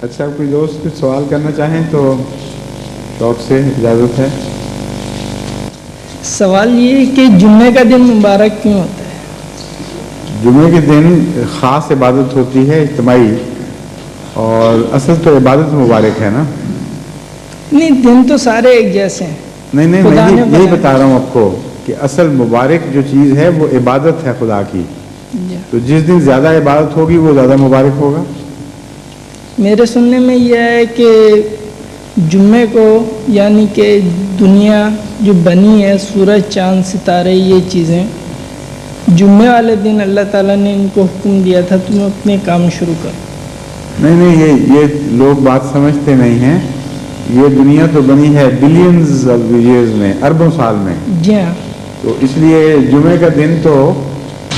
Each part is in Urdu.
اچھا کوئی دوست کچھ سوال کرنا چاہیں تو شوق سے اجازت ہے. سوال یہ ہے کہ جمعے کا دن مبارک کیوں ہوتا ہے؟ جمعے کے دن خاص عبادت ہوتی ہے اجتماعی، اور اصل تو عبادت مبارک ہے نا. نہیں، دن تو سارے ایک جیسے ہیں. نہیں میں یہی بتا رہا ہوں آپ کو کہ اصل مبارک جو چیز ہے وہ عبادت ہے خدا کی. تو جس دن زیادہ عبادت ہوگی وہ زیادہ مبارک ہوگا. میرے سننے میں یہ ہے کہ جمعے کو، یعنی کہ دنیا جو بنی ہے، سورج چاند ستارے یہ چیزیں، جمعے والے دن اللہ تعالیٰ نے ان کو حکم دیا تھا تم اپنے کام شروع کرو. نہیں یہ لوگ بات سمجھتے نہیں ہیں. یہ دنیا تو بنی ہے بلینز آف ایئرز میں، اربوں سال میں. جی ہاں. تو اس لیے جمعے کا دن تو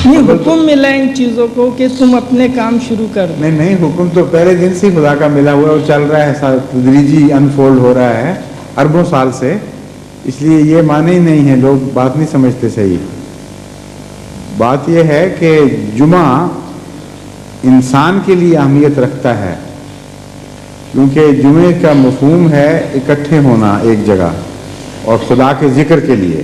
نہیں، حکم ملا ان چیزوں کو کہ تم اپنے کام شروع کر دو. نہیں حکم تو پہلے دن سے خدا کا ملا ہوا ہے اور چل رہا ہے، تدریجی انفولڈ ہو رہا ہے اربوں سال سے. اس لیے یہ معنی ہی نہیں ہے، لوگ بات نہیں سمجھتے صحیح. بات یہ ہے کہ جمعہ انسان کے لیے اہمیت رکھتا ہے، کیونکہ جمعے کا مفہوم ہے اکٹھے ہونا ایک جگہ اور خدا کے ذکر کے لیے.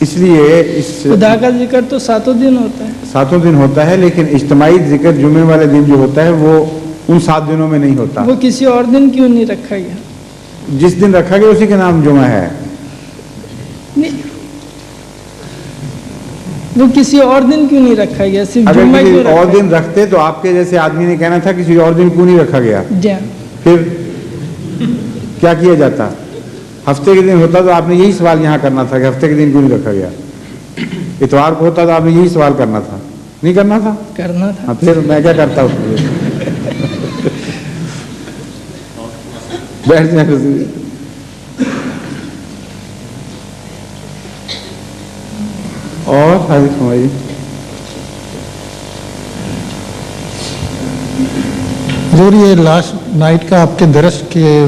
اس لیے خدا کا ذکر تو ساتوں دن ہوتا ہے. ساتوں دن ہوتا ہے، لیکن اجتماعی ذکر جمعے والے دن جو ہوتا ہے وہ ان 7 دنوں میں نہیں ہوتا. وہ کسی اور دن کیوں نہیں رکھا گیا؟ جس دن رکھا گیا اسی کا نام جمعہ ہے. نہیں، وہ کسی اور دن کیوں نہیں رکھا گیا؟ صرف اگر جمعہ کسی کیوں اور رکھا دن رکھتے تو آپ کے جیسے آدمی نے کہنا تھا کسی اور دن کیوں نہیں رکھا گیا. جی. پھر کیا کیا جاتا؟ ہفتے کے دن ہوتا تو آپ نے یہی سوال یہاں کرنا تھا کہ ہفتے کے دن کیوں نہیں رکھا گیا. اتوار کو ہوتا تو آپ نے یہی سوال کرنا تھا، نہیں کرنا تھا؟ کرنا تھا. ہاں، پھر میں کیا کرتا ہوں؟ بیٹھ جائیں. اور حضرت ہماری حضور، یہ لاسٹ نائٹ کا آپ کے درس کے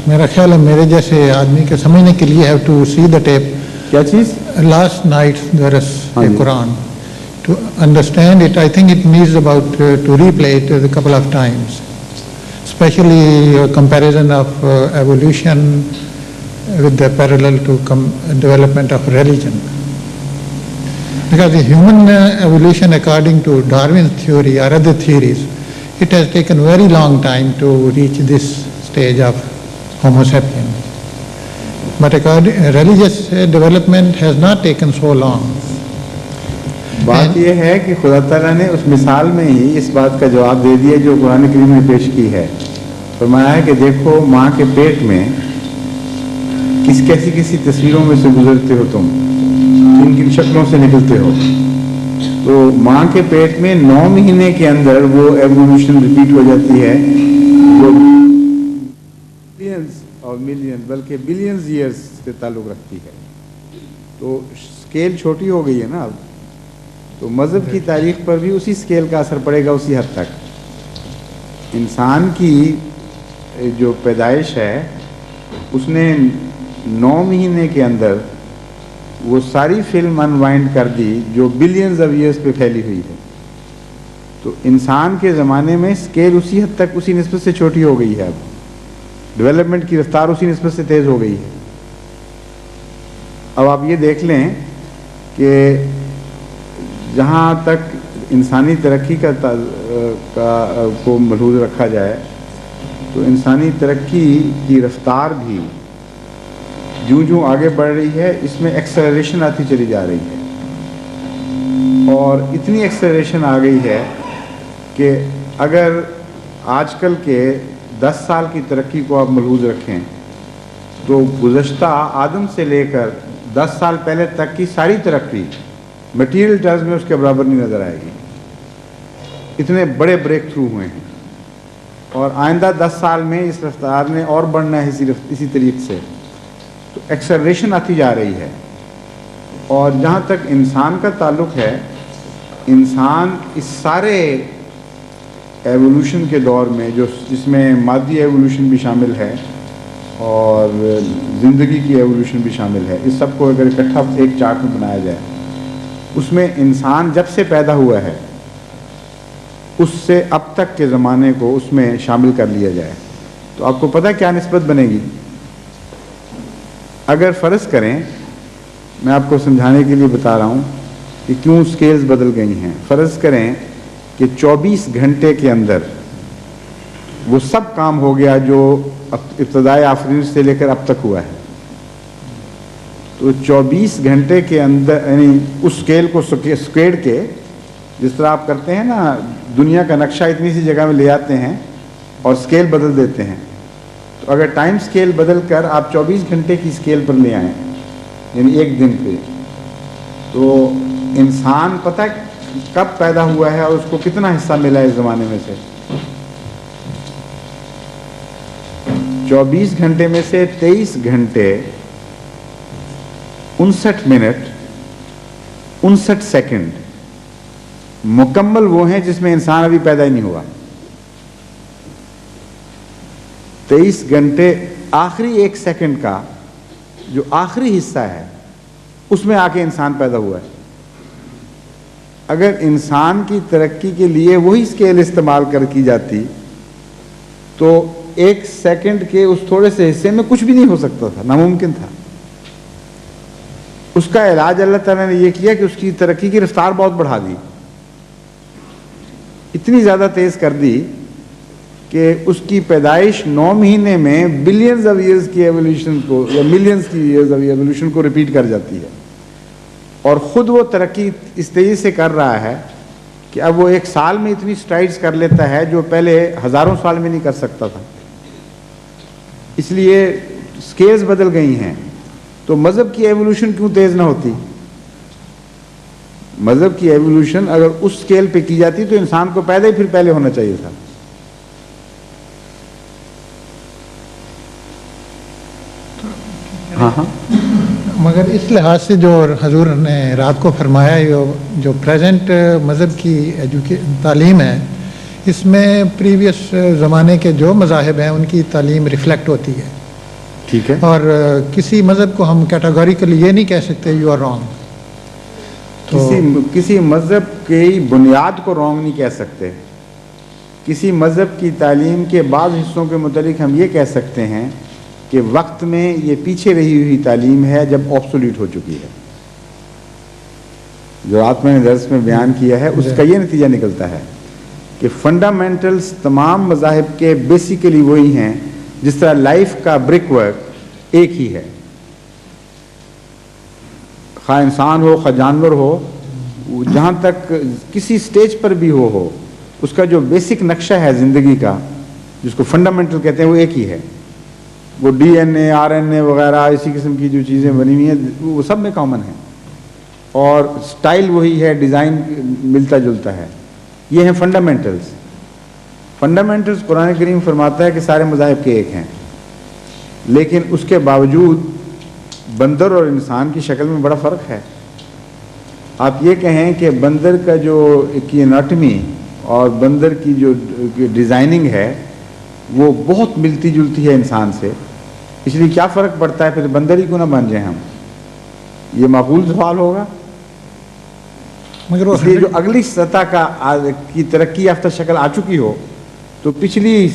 میرا خیال ہے میرے جیسے آدمی کے سمجھنے کے لیے have to see the tape. کیا چیز؟ لاسٹ نائٹ درس Quran to understand it. I think it needs about to replay it a couple of times, especially comparison of evolution with the parallel to development of religion. Because the human evolution, according to Darwin's theory or other theories, it has taken very long time to reach this stage of Homo sapiens. But religious development has not taken so long. بات یہ ہے کہ خدا تعالیٰ نے اس مثال میں ہی اس بات کا جواب دے دیا جو قرآن کریم نے پیش کی ہے. فرمایا ہے کہ دیکھو ماں کے پیٹ میں کیسی تصویروں میں سے گزرتے ہو تم، کن کن شکلوں سے نکلتے ہو. تو ماں کے پیٹ میں 9 مہینے کے اندر وہ ایوولوشن ریپیٹ ہو جاتی ہے جو ملینز اور ملین بلکہ بلینز ایئرز سے تعلق رکھتی ہے. تو اسکیل چھوٹی ہو گئی ہے نا اب. تو مذہب کی تاریخ پر بھی اسی اسکیل کا اثر پڑے گا اسی حد تک. انسان کی جو پیدائش ہے اس نے 9 مہینے کے اندر وہ ساری فلم انوائنڈ کر دی جو بلینز آف ایئرز پہ پھیلی ہوئی ہے. تو انسان کے زمانے میں اسکیل اسی حد تک اسی نسبت سے چھوٹی ہو گئی ہے. اب ڈیولپمنٹ کی رفتار اسی نسبت سے تیز ہو گئی ہے. اب آپ یہ دیکھ لیں کہ جہاں تک انسانی ترقی کو ملحوظ رکھا جائے تو انسانی ترقی کی رفتار بھی جوں آگے بڑھ رہی ہے اس میں ایکسلریشن آتی چلی جا رہی ہے. اور اتنی ایکسلریشن آ گئی ہے کہ اگر آج کل کے 10 سال کی ترقی کو آپ ملحوظ رکھیں تو گزشتہ آدم سے لے کر 10 سال پہلے تک کی ساری ترقی مٹیریل ٹرمز میں اس کے برابر نہیں نظر آئے گی. اتنے بڑے بریک تھرو ہوئے ہیں اور آئندہ 10 سال میں اس رفتار نے اور بڑھنا ہے اسی طریقے سے. تو ایکسلریشن آتی جا رہی ہے. اور جہاں تک انسان کا تعلق ہے، انسان اس سارے ایوولوشن کے دور میں جس میں مادی ایوولوشن بھی شامل ہے اور زندگی کی ایوولوشن بھی شامل ہے، اس سب کو اگر اکٹھا ایک چارٹ میں بنایا جائے، اس میں انسان جب سے پیدا ہوا ہے اس سے اب تک کے زمانے کو اس میں شامل کر لیا جائے تو آپ کو پتہ کیا نسبت بنے گی؟ اگر فرض کریں، میں آپ کو سمجھانے کے لیے بتا رہا ہوں کہ کیوں سکیلز بدل گئی ہیں، فرض کریں کہ 24 گھنٹے کے اندر وہ سب کام ہو گیا جو ابتدائی آفرین سے لے کر اب تک ہوا ہے، تو 24 گھنٹے کے اندر یعنی اس سکیل کو سکیڑ کے، جس طرح آپ کرتے ہیں نا دنیا کا نقشہ اتنی سی جگہ میں لے آتے ہیں اور سکیل بدل دیتے ہیں، تو اگر ٹائم سکیل بدل کر آپ 24 گھنٹے کی سکیل پر لے آئیں یعنی ایک دن پہ، تو انسان پتہ کب پیدا ہوا ہے اور اس کو کتنا حصہ ملا ہے اس زمانے میں سے؟ 24 گھنٹے میں سے 23 گھنٹے 59 منٹ 59 سیکنڈ مکمل وہ ہیں جس میں انسان ابھی پیدا ہی نہیں ہوا. 23 گھنٹے آخری ایک سیکنڈ کا جو آخری حصہ ہے اس میں آ کے انسان پیدا ہوا ہے. اگر انسان کی ترقی کے لیے وہی اسکیل استعمال کی جاتی تو ایک سیکنڈ کے اس تھوڑے سے حصے میں کچھ بھی نہیں ہو سکتا تھا، ناممکن تھا. اس کا علاج اللہ تعالیٰ نے یہ کیا کہ اس کی ترقی کی رفتار بہت بڑھا دی، اتنی زیادہ تیز کر دی کہ اس کی پیدائش 9 مہینے میں بلینز آف ایئرز کی ایولیوشن کو یا ملینز کی ایئرز آف ایولیوشن کو ریپیٹ کر جاتی ہے، اور خود وہ ترقی اس تیزی سے کر رہا ہے کہ اب وہ ایک سال میں اتنی سٹرائڈز کر لیتا ہے جو پہلے ہزاروں سال میں نہیں کر سکتا تھا. اس لیے سکیلز بدل گئی ہیں. تو مذہب کی ایولیوشن کیوں تیز نہ ہوتی؟ مذہب کی ایولیوشن اگر اس سکیل پہ کی جاتی تو انسان کو پیدا ہی پھر پہلے ہونا چاہیے تھا. ہاں ہاں مگر اس لحاظ سے جو حضور نے رات کو فرمایا جو پریزنٹ مذہب کی تعلیم ہے، اس میں پریویس زمانے کے جو مذاہب ہیں ان کی تعلیم ریفلیکٹ ہوتی ہے. ٹھیک ہے. اور کسی مذہب کو ہم کیٹاگوریکلی یہ نہیں کہہ سکتے یو آر رانگ. کسی مذہب کی بنیاد کو رانگ نہیں کہہ سکتے. کسی مذہب کی تعلیم کے بعض حصوں کے متعلق ہم یہ کہہ سکتے ہیں کہ وقت میں یہ پیچھے رہی ہوئی تعلیم ہے جب آبسولیٹ ہو چکی ہے. جو رات میں نے درس میں بیان کیا ہے اس کا یہ نتیجہ نکلتا ہے کہ فنڈامنٹلز تمام مذاہب کے بیسیکلی وہی ہیں. جس طرح لائف کا بریک ورک ایک ہی ہے، خواہ انسان ہو خواہ جانور ہو، جہاں تک کسی سٹیج پر بھی ہو اس کا جو بیسک نقشہ ہے زندگی کا جس کو فنڈامنٹل کہتے ہیں وہ ایک ہی ہے. وہ D N A R N A وغیرہ اسی قسم کی جو چیزیں بنی ہوئی ہیں وہ سب میں کامن ہیں، اور سٹائل وہی ہے، ڈیزائن ملتا جلتا ہے. یہ ہیں فنڈامنٹلز. فنڈامنٹلز قرآن کریم فرماتا ہے کہ سارے مذاہب کے ایک ہیں، لیکن اس کے باوجود بندر اور انسان کی شکل میں بڑا فرق ہے. آپ یہ کہیں کہ بندر کا جو کی اناٹمی اور بندر کی جو ڈیزائننگ ہے وہ بہت ملتی جلتی ہے انسان سے، اس لیے کیا فرق پڑتا ہے پھر بندر ہی کیوں نہ بن جائیں ہم؟ یہ معقول سوال ہوگا. مگر اس لیے جو اگلی سطح کی ترقی یافتہ شکل آ چکی ہو تو پچھلی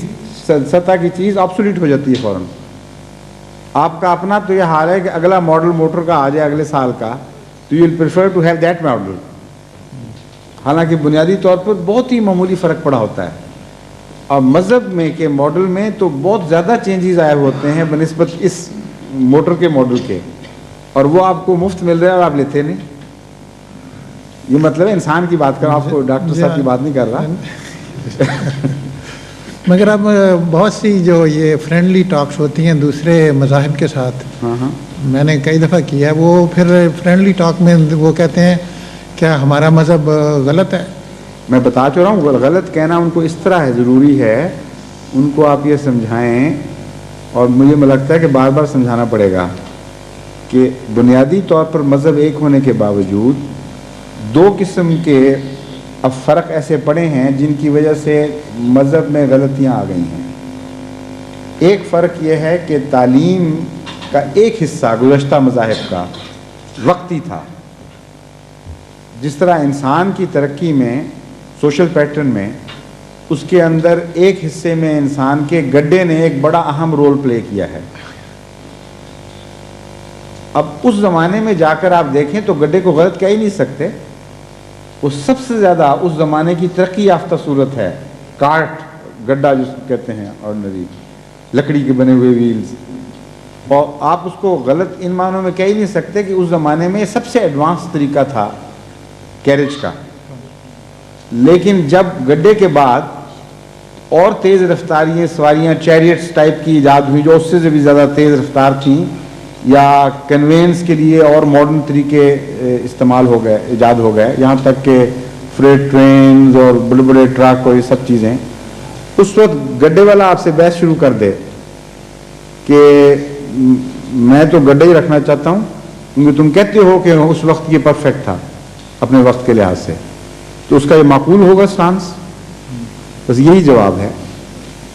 سطح کی چیز آبسولیٹ ہو جاتی ہے فوراً. آپ کا اپنا تو یہ حال ہے کہ اگلا ماڈل موٹر کا آ جائے اگلے سال کا تو you will prefer to have that model, حالانکہ بنیادی طور پر بہت ہی معمولی فرق پڑا ہوتا ہے. اور مذہب میں کے ماڈل میں تو بہت زیادہ چینجز آئے ہوتے ہیں بنسبت اس موٹر کے ماڈل کے، اور وہ آپ کو مفت مل رہا ہے اور آپ لیتے نہیں. یہ مطلب ہے انسان کی بات کر رہا ہوں، آپ کو ڈاکٹر صاحب کی بات نہیں کر رہا. مگر اب بہت سی جو یہ فرینڈلی ٹاکس ہوتی ہیں دوسرے مذاہب کے ساتھ، میں نے کئی دفعہ کیا ہے، وہ پھر فرینڈلی ٹاک میں وہ کہتے ہیں کیا ہمارا مذہب غلط ہے؟ میں بتا چاہ رہا ہوں غلط کہنا ان کو اس طرح ہے، ضروری ہے ان کو آپ یہ سمجھائیں، اور مجھے لگتا ہے کہ بار بار سمجھانا پڑے گا کہ بنیادی طور پر مذہب ایک ہونے کے باوجود دو قسم کے اب فرق ایسے پڑے ہیں جن کی وجہ سے مذہب میں غلطیاں آ گئی ہیں. ایک فرق یہ ہے کہ تعلیم کا ایک حصہ گزشتہ مذاہب کا وقتی تھا. جس طرح انسان کی ترقی میں سوشل پیٹرن میں اس کے اندر ایک حصے میں انسان کے گڈے نے ایک بڑا اہم رول پلے کیا ہے. اب اس زمانے میں جا کر آپ دیکھیں تو گڈے کو غلط کہہ ہی نہیں سکتے. وہ سب سے زیادہ اس زمانے کی ترقی یافتہ صورت ہے. کارٹ گڈا جس کو کہتے ہیں آرڈنری لکڑی کے بنے ہوئے ویلز, اور آپ اس کو غلط ان معنوں میں کہہ ہی نہیں سکتے کہ اس زمانے میں سب سے ایڈوانس طریقہ تھا کیریج کا. لیکن جب گڈے کے بعد اور تیز رفتاریاں سواریاں چیریٹس ٹائپ کی ایجاد ہوئی جو اس سے بھی زیادہ تیز رفتار تھیں, یا کنوینس کے لیے اور ماڈرن طریقے استعمال ہو گئے, ایجاد ہو گئے, یہاں تک کہ فریٹ ٹرینز اور بڑے بڑے ٹرک اور یہ سب چیزیں, اس وقت گڈے والا آپ سے بحث شروع کر دے کہ میں تو گڈے ہی رکھنا چاہتا ہوں کیونکہ تم کہتے ہو کہ اس وقت یہ پرفیکٹ تھا اپنے وقت کے لحاظ سے, تو اس کا یہ معقول ہوگا سٹانس؟ بس یہی جواب ہے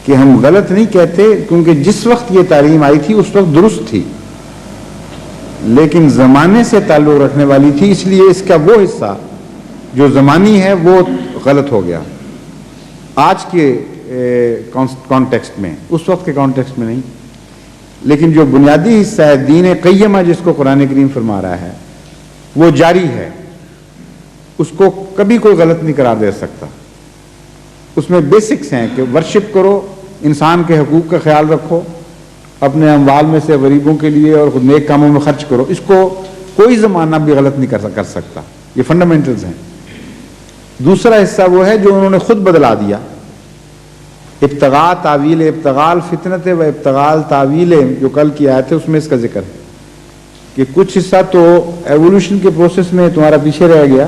کہ ہم غلط نہیں کہتے, کیونکہ جس وقت یہ تعلیم آئی تھی اس وقت درست تھی, لیکن زمانے سے تعلق رکھنے والی تھی, اس لیے اس کا وہ حصہ جو زمانی ہے وہ غلط ہو گیا آج کے کانٹیکسٹ میں, اس وقت کے کانٹیکسٹ میں نہیں. لیکن جو بنیادی حصہ ہے دین قیمہ جس کو قرآن کریم فرما رہا ہے وہ جاری ہے, اس کو کبھی کوئی غلط نہیں قرار دے سکتا. اس میں بیسکس ہیں کہ ورشپ کرو, انسان کے حقوق کا خیال رکھو, اپنے اموال میں سے غریبوں کے لیے اور خود نیک کاموں میں خرچ کرو, اس کو کوئی زمانہ بھی غلط نہیں کر سکتا. یہ فنڈامنٹلز ہیں. دوسرا حصہ وہ ہے جو انہوں نے خود بدلا دیا, ابتغاء تعویل, ابتغاء فتنت و ابتغاء تعویل جو کل کی آیت ہے اس میں اس کا ذکر ہے کہ کچھ حصہ تو ایوولوشن کے پروسیس میں تمہارا پیچھے رہ گیا,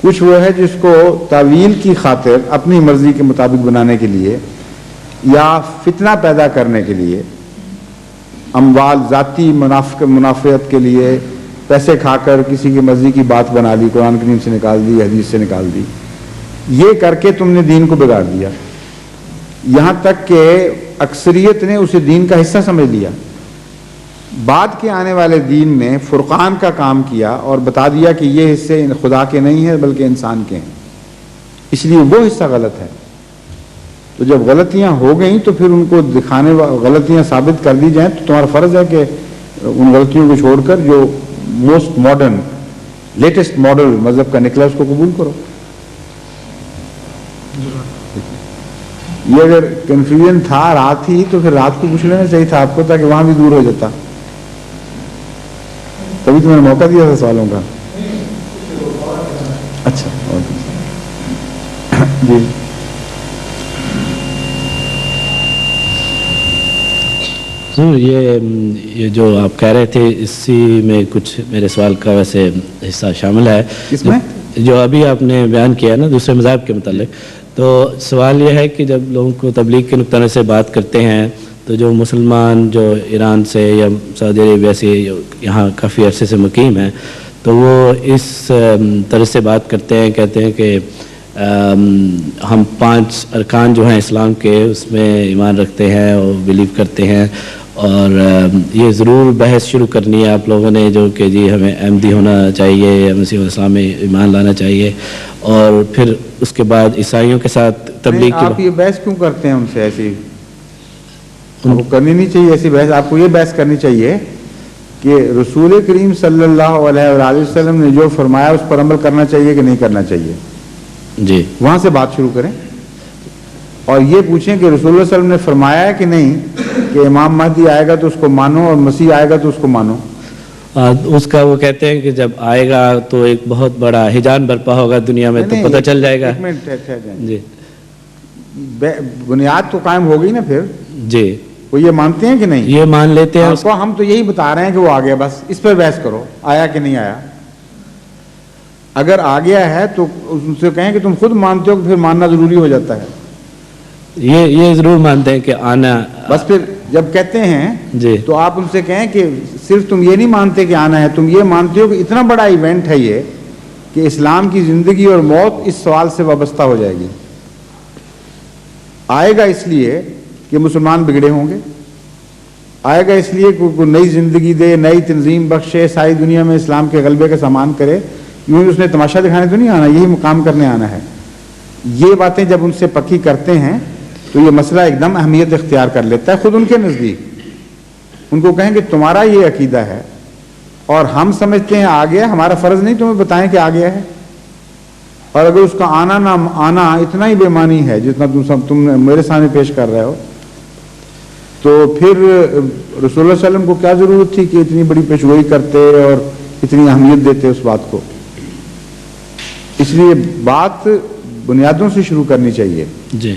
کچھ وہ ہے جس کو تعویل کی خاطر اپنی مرضی کے مطابق بنانے کے لیے یا فتنہ پیدا کرنے کے لیے, اموال ذاتی منافعت کے لیے پیسے کھا کر کسی کی مرضی کی بات بنا لی, قرآن کریم سے نکال دی, حدیث سے نکال دی, یہ کر کے تم نے دین کو بگاڑ دیا. یہاں تک کہ اکثریت نے اسے دین کا حصہ سمجھ لیا. بعد کے آنے والے دین نے فرقان کا کام کیا اور بتا دیا کہ یہ حصے خدا کے نہیں ہیں بلکہ انسان کے ہیں, اس لیے وہ حصہ غلط ہے. تو جب غلطیاں ہو گئیں تو پھر ان کو دکھانے غلطیاں ثابت کر دی جائیں, تو تمہارا فرض ہے کہ ان غلطیوں کو چھوڑ کر جو موسٹ ماڈرن لیٹسٹ ماڈل مذہب کا نکلا اس کو قبول کرو. یہ اگر کنفیوژن تھا رات ہی تو پھر رات کو پوچھ لینا چاہیے تھا آپ کو, تاکہ وہاں بھی دور ہو جاتا. تبھی تو میں نے موقع دیا تھا سوالوں کا. اچھا جی یہ جو آپ کہہ رہے تھے اسی میں کچھ میرے سوال کا ویسے حصہ شامل ہے. اس میں جو ابھی آپ نے بیان کیا نا دوسرے مذاہب کے متعلق, تو سوال یہ ہے کہ جب لوگوں کو تبلیغ کے نقطہ نظر سے بات کرتے ہیں تو جو مسلمان جو ایران سے یا سعودی عربیہ سے یہاں کافی عرصے سے مقیم ہیں, تو وہ اس طرز سے بات کرتے ہیں, کہتے ہیں کہ ہم 5 ارکان جو ہیں اسلام کے اس میں ایمان رکھتے ہیں اور بلیو کرتے ہیں, اور یہ ضرور بحث شروع کرنی ہے آپ لوگوں نے جو کہ جی ہمیں احمدی ہونا چاہیے یا مسیح الاسلام میں ایمان لانا چاہیے, اور پھر اس کے بعد عیسائیوں کے ساتھ تبلیغ کی. آپ یہ بحث کیوں کرتے ہیں ان سے؟ ایسی آپ کو کرنی نہیں چاہیے ایسی بحث. آپ کو یہ بحث کرنی چاہیے کہ رسول کریم صلی اللہ علیہ وآلہ وسلم نے جو فرمایا اس پر عمل کرنا چاہیے کہ نہیں کرنا چاہیے. جی وہاں سے بات شروع کریں اور یہ پوچھیں کہ رسول اللہ صلی اللہ علیہ وسلم نے فرمایا ہے کہ نہیں کہ امام مہدی آئے گا تو اس کو مانو اور مسیح آئے گا تو اس کو مانو. اس کا وہ کہتے ہیں کہ جب آئے گا تو ایک بہت بڑا ہجان برپا ہوگا دنیا میں, تو پتہ چل جائے گا. جی بنیاد تو قائم ہو گئی نا پھر. جی وہ یہ مانتے ہیں کہ نہیں؟ یہ مان لیتے ہیں. ہم تو یہی بتا رہے ہیں کہ وہ آ گیا, بس اس پر بحث کرو آیا کہ نہیں آیا. اگر آ گیا ہے تو ان سے کہیں کہ تم خود مانتے ہو, پھر ماننا ضروری ہو جاتا ہے. یہ ضرور مانتے ہیں کہ آنا, بس پھر جب کہتے ہیں جی تو آپ ان سے کہیں کہ صرف تم یہ نہیں مانتے کہ آنا ہے, تم یہ مانتے ہو کہ اتنا بڑا ایونٹ ہے یہ کہ اسلام کی زندگی اور موت اس سوال سے وابستہ ہو جائے گی. آئے گا اس لیے کہ مسلمان بگڑے ہوں گے, آئے گا اس لیے کوئی نئی زندگی دے, نئی تنظیم بخشے, ساری دنیا میں اسلام کے غلبے کا سامان کرے. یوں اس نے تماشا دکھانے تو نہیں آنا, یہی مقام کرنے آنا ہے. یہ باتیں جب ان سے پکی کرتے ہیں تو یہ مسئلہ ایک دم اہمیت اختیار کر لیتا ہے خود ان کے نزدیک. ان کو کہیں کہ تمہارا یہ عقیدہ ہے اور ہم سمجھتے ہیں آ گیا, ہمارا فرض نہیں تمہیں بتائیں کہ آ گیا ہے, اور اگر اس کا آنا نہ آنا اتنا ہی بے معنی ہے جتنا تم میرے سامنے پیش کر رہے ہو, تو پھر رسول اللہ صلی اللہ علیہ وسلم کو کیا ضرورت تھی کہ اتنی بڑی پیشگوئی کرتے اور اتنی اہمیت دیتے اس بات کو. اس لیے بات بنیادوں سے شروع کرنی چاہیے. جی.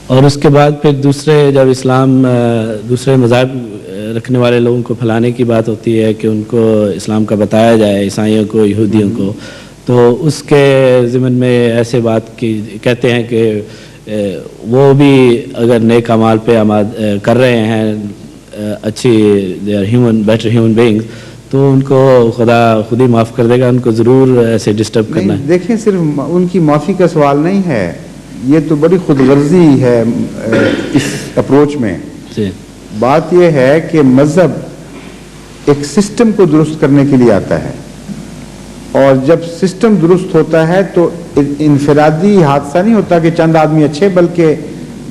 اور اس کے بعد پھر دوسرے جب اسلام دوسرے مذاہب رکھنے والے لوگوں کو پھیلانے کی بات ہوتی ہے کہ ان کو اسلام کا بتایا جائے, عیسائیوں کو, یہودیوں کو, تو اس کے ضمن میں ایسے بات کی کہتے ہیں کہ وہ بھی اگر نیک اعمال پہ کر رہے ہیں, اچھی بیٹر ہیومن بینگز, تو ان کو خدا خود ہی معاف کر دے گا, ان کو ضرور ایسے ڈسٹرب کرنا ہے. دیکھیں صرف ان کی معافی کا سوال نہیں ہے, یہ تو بڑی خود غرضی ہے اس اپروچ میں. جی. بات یہ ہے کہ مذہب ایک سسٹم کو درست کرنے کے لیے آتا ہے, اور جب سسٹم درست ہوتا ہے تو انفرادی حادثہ نہیں ہوتا کہ چند آدمی اچھے, بلکہ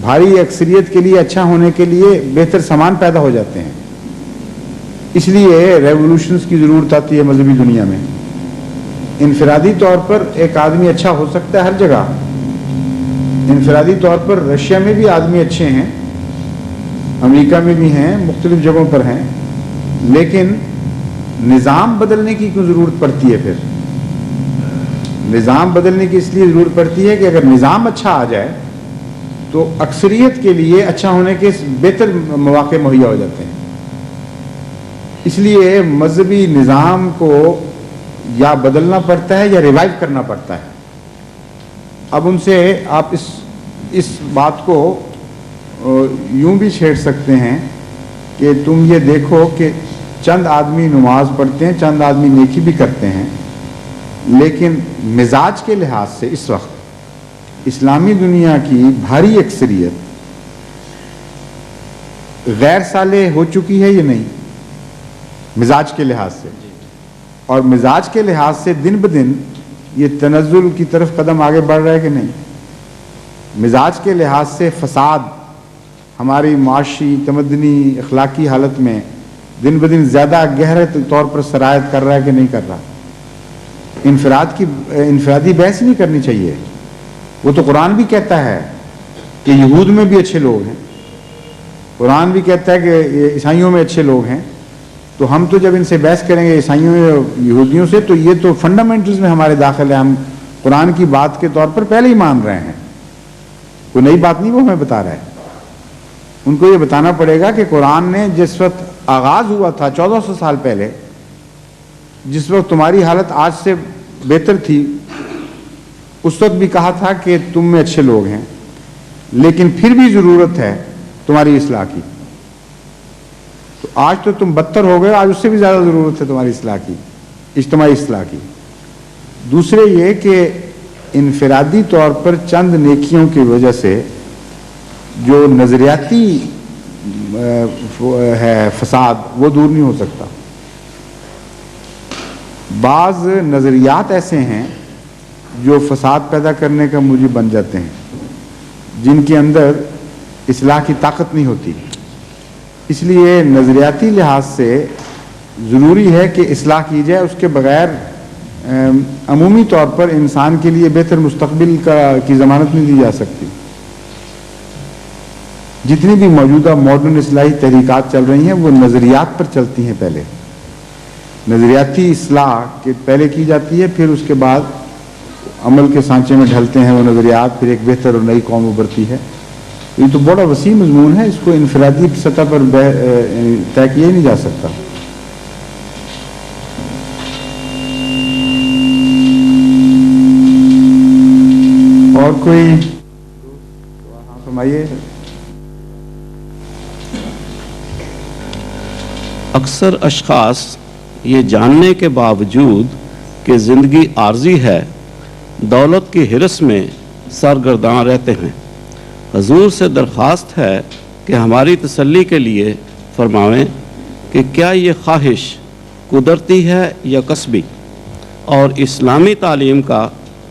بھاری اکثریت کے لیے اچھا ہونے کے لیے بہتر سامان پیدا ہو جاتے ہیں. اس لیے ریولوشنز کی ضرورت آتی ہے مذہبی دنیا میں. انفرادی طور پر ایک آدمی اچھا ہو سکتا ہے ہر جگہ, انفرادی طور پر رشیا میں بھی آدمی اچھے ہیں, امریکہ میں بھی ہیں, مختلف جگہوں پر ہیں, لیکن نظام بدلنے کی کیوں ضرورت پڑتی ہے؟ پھر نظام بدلنے کی اس لیے ضرورت پڑتی ہے کہ اگر نظام اچھا آ جائے تو اکثریت کے لیے اچھا ہونے کے بہتر مواقع مہیا ہو جاتے ہیں. اس لیے مذہبی نظام کو یا بدلنا پڑتا ہے یا ریوائیو کرنا پڑتا ہے. اب ان سے آپ اس بات کو یوں بھی چھیڑ سکتے ہیں کہ تم یہ دیکھو کہ چند آدمی نماز پڑھتے ہیں, چند آدمی نیکی بھی کرتے ہیں, لیکن مزاج کے لحاظ سے اس وقت اسلامی دنیا کی بھاری اکثریت غیر صالح ہو چکی ہے یا نہیں مزاج کے لحاظ سے. اور مزاج کے لحاظ سے دن بدن یہ تنزل کی طرف قدم آگے بڑھ رہا ہے کہ نہیں. مزاج کے لحاظ سے فساد ہماری معاشی, تمدنی, اخلاقی حالت میں دن بدن زیادہ گہرے طور پر سرایت کر رہا ہے کہ نہیں کر رہا. انفرادی بحث نہیں کرنی چاہیے. وہ تو قرآن بھی کہتا ہے کہ یہود میں بھی اچھے لوگ ہیں, قرآن بھی کہتا ہے کہ عیسائیوں میں اچھے لوگ ہیں. تو ہم تو جب ان سے بحث کریں گے عیسائیوں یہودیوں سے, تو یہ تو فنڈامنٹلز میں ہمارے داخل ہے. ہم قرآن کی بات کے طور پر پہلے ہی مان رہے ہیں, کوئی نئی بات نہیں وہ ہمیں بتا رہا ہے. ان کو یہ بتانا پڑے گا کہ قرآن نے جس وقت آغاز ہوا تھا 1400 سال پہلے, جس وقت تمہاری حالت آج سے بہتر تھی, اس وقت بھی کہا تھا کہ تم میں اچھے لوگ ہیں, لیکن پھر بھی ضرورت ہے تمہاری اصلاح کی. تو آج تو تم بدتر ہو گئے, آج اس سے بھی زیادہ ضرورت ہے تمہاری اصلاح کی, اجتماعی اصلاح کی. دوسرے یہ کہ انفرادی طور پر چند نیکیوں کی وجہ سے جو نظریاتی ہے فساد وہ دور نہیں ہو سکتا. بعض نظریات ایسے ہیں جو فساد پیدا کرنے کا موجب بن جاتے ہیں, جن کے اندر اصلاح کی طاقت نہیں ہوتی. اس لیے نظریاتی لحاظ سے ضروری ہے کہ اصلاح کی جائے, اس کے بغیر عمومی طور پر انسان کے لیے بہتر مستقبل کی ضمانت نہیں دی جا سکتی. جتنی بھی موجودہ ماڈرن اصلاحی تحریکات چل رہی ہیں وہ نظریات پر چلتی ہیں. پہلے نظریاتی اصلاح کے پہلے کی جاتی ہے, پھر اس کے بعد عمل کے سانچے میں ڈھلتے ہیں وہ نظریات, پھر ایک بہتر اور نئی قوم ابھرتی ہے. یہ تو بڑا وسیع مضمون ہے, اس کو انفرادی سطح پر طے کیا نہیں جا سکتا. اور کوئی فرمائیے. اکثر اشخاص یہ جاننے کے باوجود کہ زندگی عارضی ہے, دولت کی ہرس میں سرگرداں رہتے ہیں. حضور سے درخواست ہے کہ ہماری تسلی کے لیے فرمائیں کہ کیا یہ خواہش قدرتی ہے یا کسبی, اور اسلامی تعلیم کا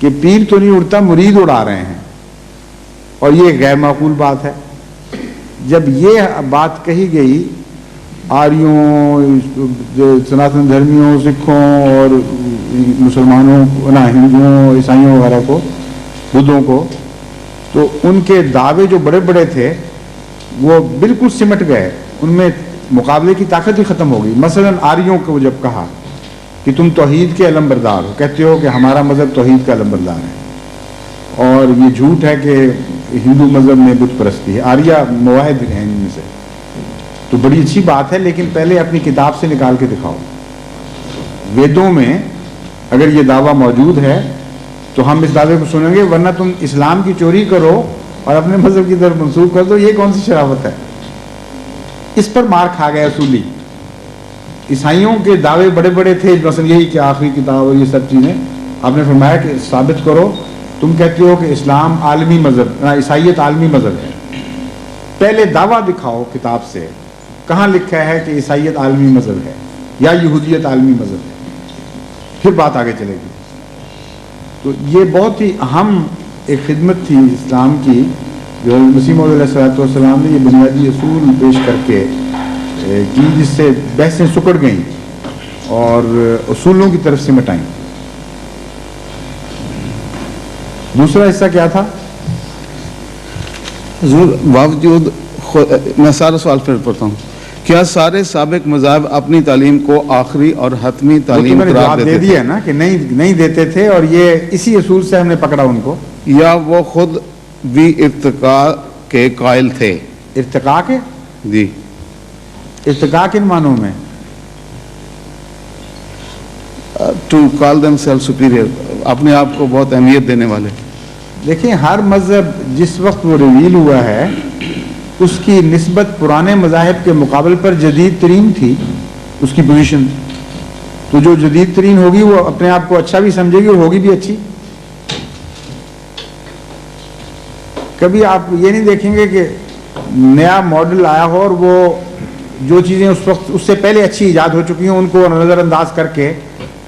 کہ پیر تو نہیں اڑتا مرید اڑا رہے ہیں، اور یہ غیر معقول بات ہے۔ جب یہ بات کہی گئی آریوں، سناتن دھرمیوں، سکھوں اور مسلمانوں، ہندوؤں، عیسائیوں وغیرہ کو، بدھوں کو، تو ان کے دعوے جو بڑے بڑے تھے وہ بالکل سمٹ گئے، ان میں مقابلے کی طاقت ہی ختم ہو گئی۔ مثلا آریوں کو جب کہا کہ تم توحید کے علم بردار ہو، کہتے ہو کہ ہمارا مذہب توحید کا علم بردار ہے، اور یہ جھوٹ ہے کہ ہندو مذہب میں بت پرستی ہے، آریہ مواحد ہیں ان میں سے، تو بڑی اچھی بات ہے، لیکن پہلے اپنی کتاب سے نکال کے دکھاؤ، ویدوں میں اگر یہ دعویٰ موجود ہے تو ہم اس دعوے کو سنیں گے، ورنہ تم اسلام کی چوری کرو اور اپنے مذہب کی طرف منسوخ کر دو، یہ کون سی شرافت ہے؟ اس پر مار کھا گئے اصولی۔ عیسائیوں کے دعوے بڑے بڑے تھے، مثلا یہی کہ آخری کتاب اور یہ سب چیزیں، آپ نے فرمایا کہ ثابت کرو، تم کہتے ہو کہ اسلام عالمی مذہب، عیسائیت عالمی مذہب ہے، پہلے دعویٰ دکھاؤ کتاب سے، کہاں لکھا ہے کہ عیسائیت عالمی مذہب ہے یا یہودیت عالمی مذہب ہے، پھر بات آگے چلے گی۔ تو یہ بہت ہی اہم ایک خدمت تھی اسلام کی، جو مسیح موعود علیہ الصلوۃ والسلام نے یہ بنیادی اصول پیش کر کے کی، جس سے بحثیں سکڑ گئیں اور اصولوں کی طرف سے مٹائیں۔ دوسرا حصہ کیا تھا؟ حضور باوجود میں سارا سوال پھر پڑھتا ہوں، کیا سارے سابق مذاہب اپنی تعلیم کو آخری اور حتمی تعلیم قرار جواب دیتے دے تھے دیا نا کہ نہیں دیتے تھے، اور یہ اسی اصول سے ہم نے پکڑا ان کو۔ یا وہ خود بھی ارتقاء کے قائل تھے؟ ارتقاء کے؟ جی، ارتقاء کن معنوں میں؟ To call them self superior, اپنے آپ کو بہت اہمیت دینے والے۔ دیکھیں، ہر مذہب جس وقت وہ ریویل ہوا ہے اس کی نسبت پرانے مذاہب کے مقابل پر جدید ترین تھی اس کی پوزیشن، تو جو جدید ترین ہوگی وہ اپنے آپ کو اچھا بھی سمجھے گی اور ہوگی بھی اچھی۔ کبھی آپ یہ نہیں دیکھیں گے کہ نیا ماڈل آیا ہو اور وہ جو چیزیں اس وقت اس سے پہلے اچھی ایجاد ہو چکی ہیں ان کو نظر انداز کر کے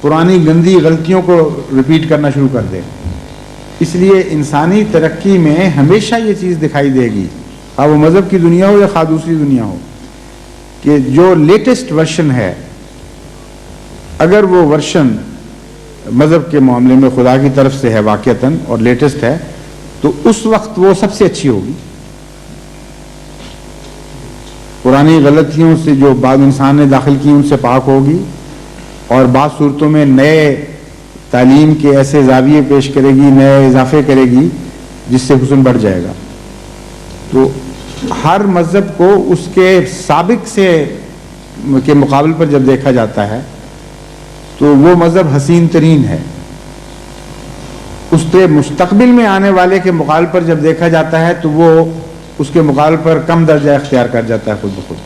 پرانی گندی غلطیوں کو ریپیٹ کرنا شروع کر دے۔ اس لیے انسانی ترقی میں ہمیشہ یہ چیز دکھائی دے گی، خواہ وہ مذہب کی دنیا ہو یا خواہ دوسری دنیا ہو، کہ جو لیٹسٹ ورشن ہے، اگر وہ ورشن مذہب کے معاملے میں خدا کی طرف سے ہے واقعتاً اور لیٹسٹ ہے، تو اس وقت وہ سب سے اچھی ہوگی۔ پرانی غلطیوں سے جو بعض انسان نے داخل کی ان سے پاک ہوگی، اور بعض صورتوں میں نئے تعلیم کے ایسے زاویے پیش کرے گی، نئے اضافے کرے گی جس سے حسن بڑھ جائے گا۔ تو ہر مذہب کو اس کے سابق سے کے مقابل پر جب دیکھا جاتا ہے تو وہ مذہب حسین ترین ہے، اس کے مستقبل میں آنے والے کے مقابل پر جب دیکھا جاتا ہے تو وہ اس کے مقابل پر کم درجہ اختیار کر جاتا ہے خود بخود۔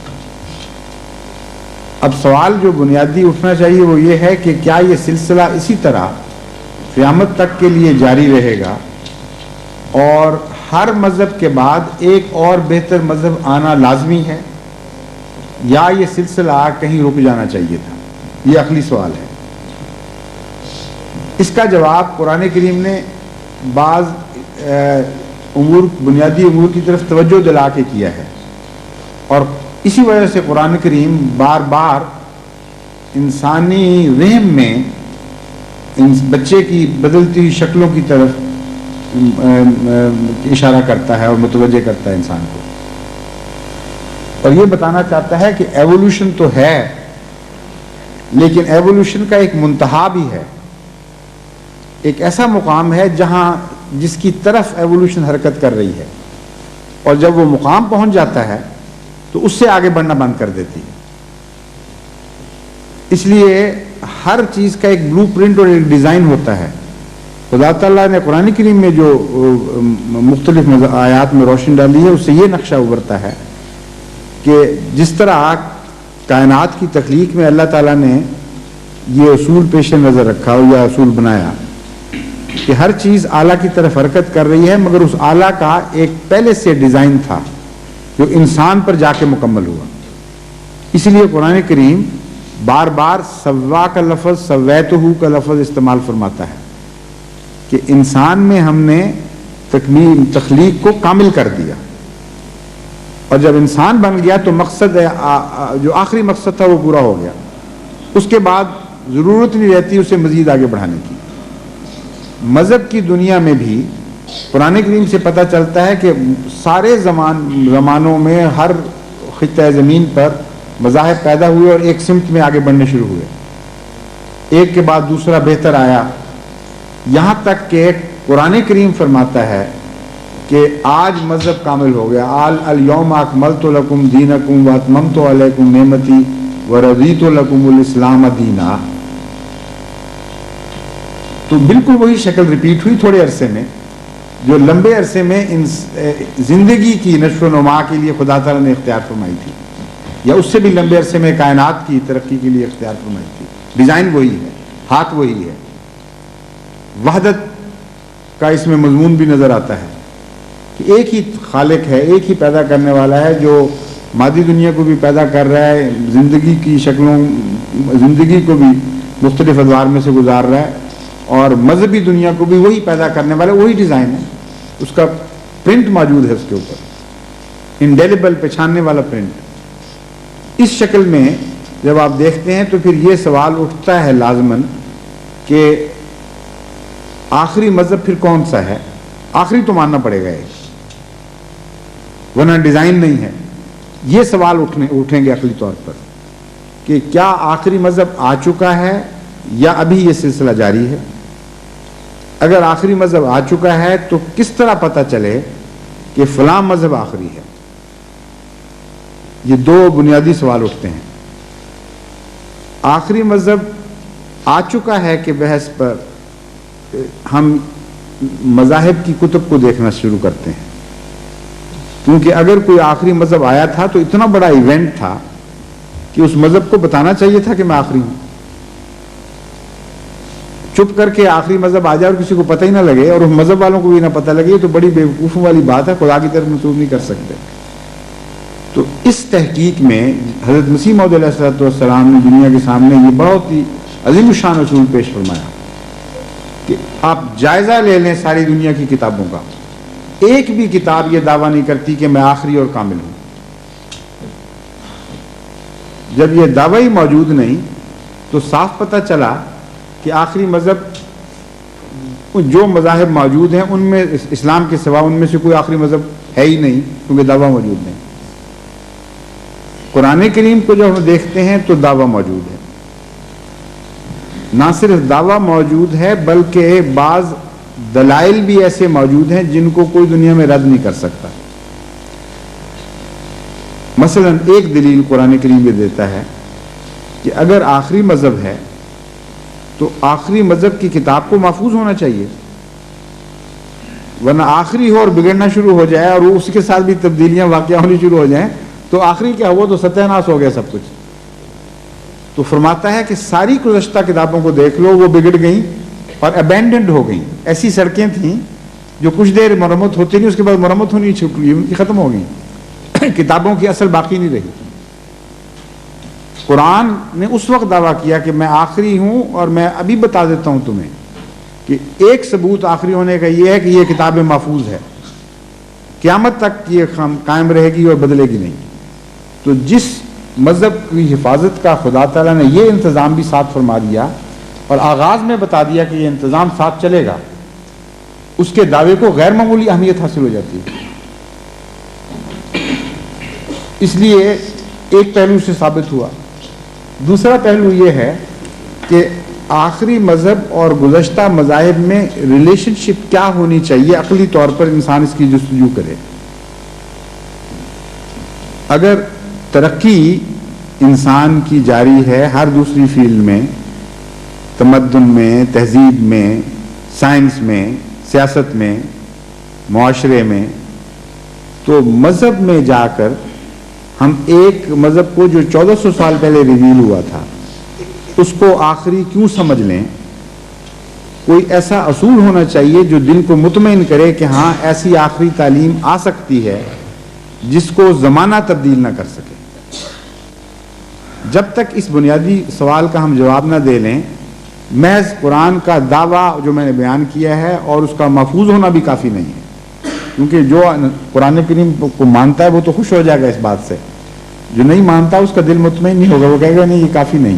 اب سوال جو بنیادی اٹھنا چاہیے وہ یہ ہے کہ کیا یہ سلسلہ اسی طرح قیامت تک کے لیے جاری رہے گا، اور ہر مذہب کے بعد ایک اور بہتر مذہب آنا لازمی ہے، یا یہ سلسلہ کہیں رک جانا چاہیے تھا؟ یہ عقلی سوال ہے۔ اس کا جواب قرآن کریم نے بعض امور، بنیادی امور کی طرف توجہ دلا کے کیا ہے، اور اسی وجہ سے قرآن کریم بار بار انسانی رحم میں بچے کی بدلتی ہوئی شکلوں کی طرف اشارہ کرتا ہے اور متوجہ کرتا ہے انسان کو، اور یہ بتانا چاہتا ہے کہ ایوولوشن تو ہے، لیکن ایوولوشن کا ایک منتہا بھی ہے، ایک ایسا مقام ہے جس کی طرف ایوولوشن حرکت کر رہی ہے، اور جب وہ مقام پہنچ جاتا ہے تو اس سے آگے بڑھنا بند کر دیتی ہے۔ اس لیے ہر چیز کا ایک بلو پرنٹ اور ایک ڈیزائن ہوتا ہے۔ خدا تعالیٰ نے قرآن کریم میں جو مختلف آیات میں روشن ڈالی ہے، اس سے یہ نقشہ ابھرتا ہے کہ جس طرح کائنات کی تخلیق میں اللہ تعالیٰ نے یہ اصول پیش نظر رکھا یا اصول بنایا کہ ہر چیز اعلیٰ کی طرف حرکت کر رہی ہے، مگر اس اعلیٰ کا ایک پہلے سے ڈیزائن تھا جو انسان پر جا کے مکمل ہوا۔ اس لیے قرآن کریم بار بار سوا کا لفظ، سویتہ کا لفظ استعمال فرماتا ہے کہ انسان میں ہم نے تخلیق کو کامل کر دیا، اور جب انسان بن گیا تو مقصد جو آخری مقصد تھا وہ پورا ہو گیا. اس کے بعد ضرورت نہیں رہتی اسے مزید آگے بڑھانے کی. مذہب کی دنیا میں بھی قرآن کریم سے پتہ چلتا ہے کہ سارے زمانوں میں ہر خطہ زمین پر مذاہب پیدا ہوئے اور ایک سمت میں آگے بڑھنے شروع ہوئے، ایک کے بعد دوسرا بہتر آیا، یہاں تک کہ قرآن کریم فرماتا ہے کہ آج مذہب کامل ہو گیا. الیوم اکملت لکم دینکم واتممت علیکم نعمتی ورضیت لکم الاسلام دینا. تو بالکل وہی شکل ریپیٹ ہوئی تھوڑے عرصے میں جو لمبے عرصے میں زندگی کی نشو و نما کے لیے خدا تعالیٰ نے اختیار فرمائی تھی، یا اس سے بھی لمبے عرصے میں کائنات کی ترقی کے لیے اختیار فرمائی تھی. ڈیزائن وہی ہے، ہاتھ وہی ہے. وحدت کا اس میں مضمون بھی نظر آتا ہے کہ ایک ہی خالق ہے، ایک ہی پیدا کرنے والا ہے جو مادی دنیا کو بھی پیدا کر رہا ہے، زندگی کی شکلوں، زندگی کو بھی مختلف ادوار میں سے گزار رہا ہے، اور مذہبی دنیا کو بھی وہی پیدا کرنے والا، وہی ڈیزائن ہے. اس کا پرنٹ موجود ہے اس کے اوپر، انڈیلیبل پہچاننے والا پرنٹ. اس شکل میں جب آپ دیکھتے ہیں تو پھر یہ سوال اٹھتا ہے لازماً کہ آخری مذہب پھر کون سا ہے؟ آخری تو ماننا پڑے گا ورنہ ڈیزائن نہیں ہے. یہ سوال اٹھیں گے عقلی طور پر کہ کیا آخری مذہب آ چکا ہے یا ابھی یہ سلسلہ جاری ہے؟ اگر آخری مذہب آ چکا ہے تو کس طرح پتہ چلے کہ فلاں مذہب آخری ہے؟ یہ دو بنیادی سوال اٹھتے ہیں. آخری مذہب آ چکا ہے کہ بحث پر ہم مذاہب کی کتب کو دیکھنا شروع کرتے ہیں، کیونکہ اگر کوئی آخری مذہب آیا تھا تو اتنا بڑا ایونٹ تھا کہ اس مذہب کو بتانا چاہیے تھا کہ میں آخری ہوں. چپ کر کے آخری مذہب آ جائے اور کسی کو پتہ ہی نہ لگے اور اس مذہب والوں کو بھی نہ پتہ لگے تو بڑی بیوقوفوں والی بات ہے، خدا کی طرف منسوب نہیں کر سکتے. تو اس تحقیق میں حضرت مسیح موعود علیہ السلام نے دنیا کے سامنے یہ بہت ہی عظیم الشان اصول پیش فرمایا کہ آپ جائزہ لے لیں ساری دنیا کی کتابوں کا، ایک بھی کتاب یہ دعویٰ نہیں کرتی کہ میں آخری اور کامل ہوں. جب یہ دعویٰ ہی موجود نہیں تو صاف پتہ چلا کہ آخری مذہب جو مذاہب موجود ہیں ان میں اسلام کے سوا ان میں سے کوئی آخری مذہب ہے ہی نہیں، کیونکہ دعویٰ موجود نہیں. قرآن کریم کو جب ہم دیکھتے ہیں تو دعویٰ موجود ہے. نہ صرف دعویٰ موجود ہے بلکہ بعض دلائل بھی ایسے موجود ہیں جن کو کوئی دنیا میں رد نہیں کر سکتا. مثلا ایک دلیل قرآن کریم یہ دیتا ہے کہ اگر آخری مذہب ہے تو آخری مذہب کی کتاب کو محفوظ ہونا چاہیے، ورنہ آخری ہو اور بگڑنا شروع ہو جائے اور اس کے ساتھ بھی تبدیلیاں واقع ہونی شروع ہو جائیں تو آخری کیا ہوا؟ تو ستیہ ناش ہو گیا سب کچھ. تو فرماتا ہے کہ ساری گزشتہ کتابوں کو دیکھ لو، وہ بگڑ گئیں اور ابینڈنڈ ہو گئیں. ایسی سڑکیں تھیں جو کچھ دیر مرمت ہوتی نہیں، اس کے بعد مرمت ہونی چھپ گئی، ان کی ختم ہو گئیں. کتابوں کی اصل باقی نہیں رہی. قرآن نے اس وقت دعویٰ کیا کہ میں آخری ہوں، اور میں ابھی بتا دیتا ہوں تمہیں کہ ایک ثبوت آخری ہونے کا یہ ہے کہ یہ کتاب محفوظ ہے، قیامت تک یہ قائم رہے گی اور بدلے گی نہیں. تو جس مذہب کی حفاظت کا خدا تعالیٰ نے یہ انتظام بھی ساتھ فرما دیا اور آغاز میں بتا دیا کہ یہ انتظام ساتھ چلے گا، اس کے دعوے کو غیر معمولی اہمیت حاصل ہو جاتی ہے. اس لیے ایک پہلو سے ثابت ہوا. دوسرا پہلو یہ ہے کہ آخری مذہب اور گزشتہ مذاہب میں ریلیشن شپ کیا ہونی چاہیے، عقلی طور پر انسان اس کی جستجو کرے. اگر ترقی انسان کی جاری ہے ہر دوسری فیلڈ میں، تمدن میں، تہذیب میں، سائنس میں، سیاست میں، معاشرے میں، تو مذہب میں جا کر ہم ایک مذہب کو جو 1400 سال پہلے ریویل ہوا تھا اس کو آخری کیوں سمجھ لیں؟ کوئی ایسا اصول ہونا چاہیے جو دل کو مطمئن کرے کہ ہاں ایسی آخری تعلیم آ سکتی ہے جس کو زمانہ تبدیل نہ کر سکے. جب تک اس بنیادی سوال کا ہم جواب نہ دے لیں محض قرآن کا دعویٰ جو میں نے بیان کیا ہے اور اس کا محفوظ ہونا بھی کافی نہیں ہے، کیونکہ جو قرآن کریم کو مانتا ہے وہ تو خوش ہو جائے گا اس بات سے، جو نہیں مانتا اس کا دل مطمئن نہیں ہوگا، وہ کہے گا نہیں یہ کافی نہیں،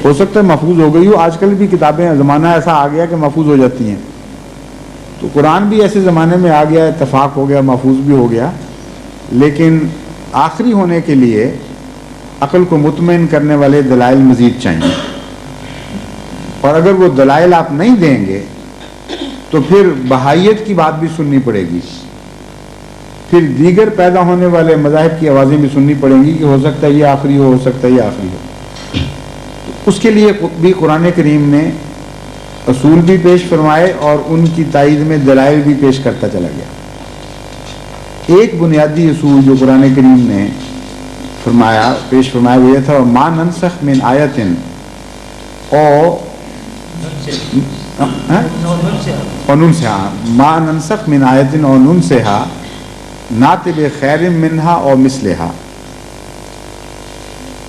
ہو سکتا ہے محفوظ ہو گئی ہو، آج کل بھی کتابیں زمانہ ایسا آ گیا کہ محفوظ ہو جاتی ہیں، تو قرآن بھی ایسے زمانے میں آ گیا، اتفاق ہو گیا، محفوظ بھی ہو گیا، لیکن آخری ہونے کے لیے عقل کو مطمئن کرنے والے دلائل مزید چاہیے، اور اگر وہ دلائل آپ نہیں دیں گے تو پھر بہائیت کی بات بھی سننی پڑے گی، پھر دیگر پیدا ہونے والے مذاہب کی آوازیں بھی سننی پڑیں گی کہ ہو سکتا ہے یہ آخری ہو سکتا ہے یہ آخری ہو، اس کے لیے بھی قرآن کریم نے اصول بھی پیش فرمائے اور ان کی تائید میں دلائل بھی پیش کرتا چلا گیا۔ ایک بنیادی اصول جو قرآن کریم نے پیش فرمایا وہ یہ تھا ما ننسخ من آیت او ننسہا، ما ننسخ من آیت او ننسہا نات بخیر منہا او مثلہا،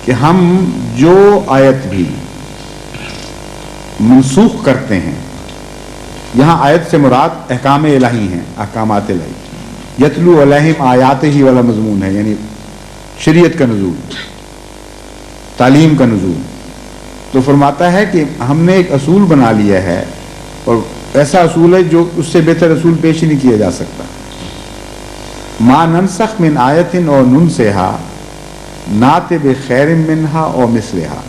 کہ ہم جو آیت بھی منسوخ کرتے ہیں، یہاں آیت سے مراد احکام الہی ہیں، احکامات الہی، یتلو علیہم آیات ہی والا مضمون ہے، یعنی شریعت کا نزول، تعلیم کا نزول، تو فرماتا ہے کہ ہم نے ایک اصول بنا لیا ہے، اور ایسا اصول ہے جو اس سے بہتر اصول پیش ہی نہیں کیا جا سکتا، ما ننسخ من آیت او ننسہا نات بخیر منہا او مثلہا،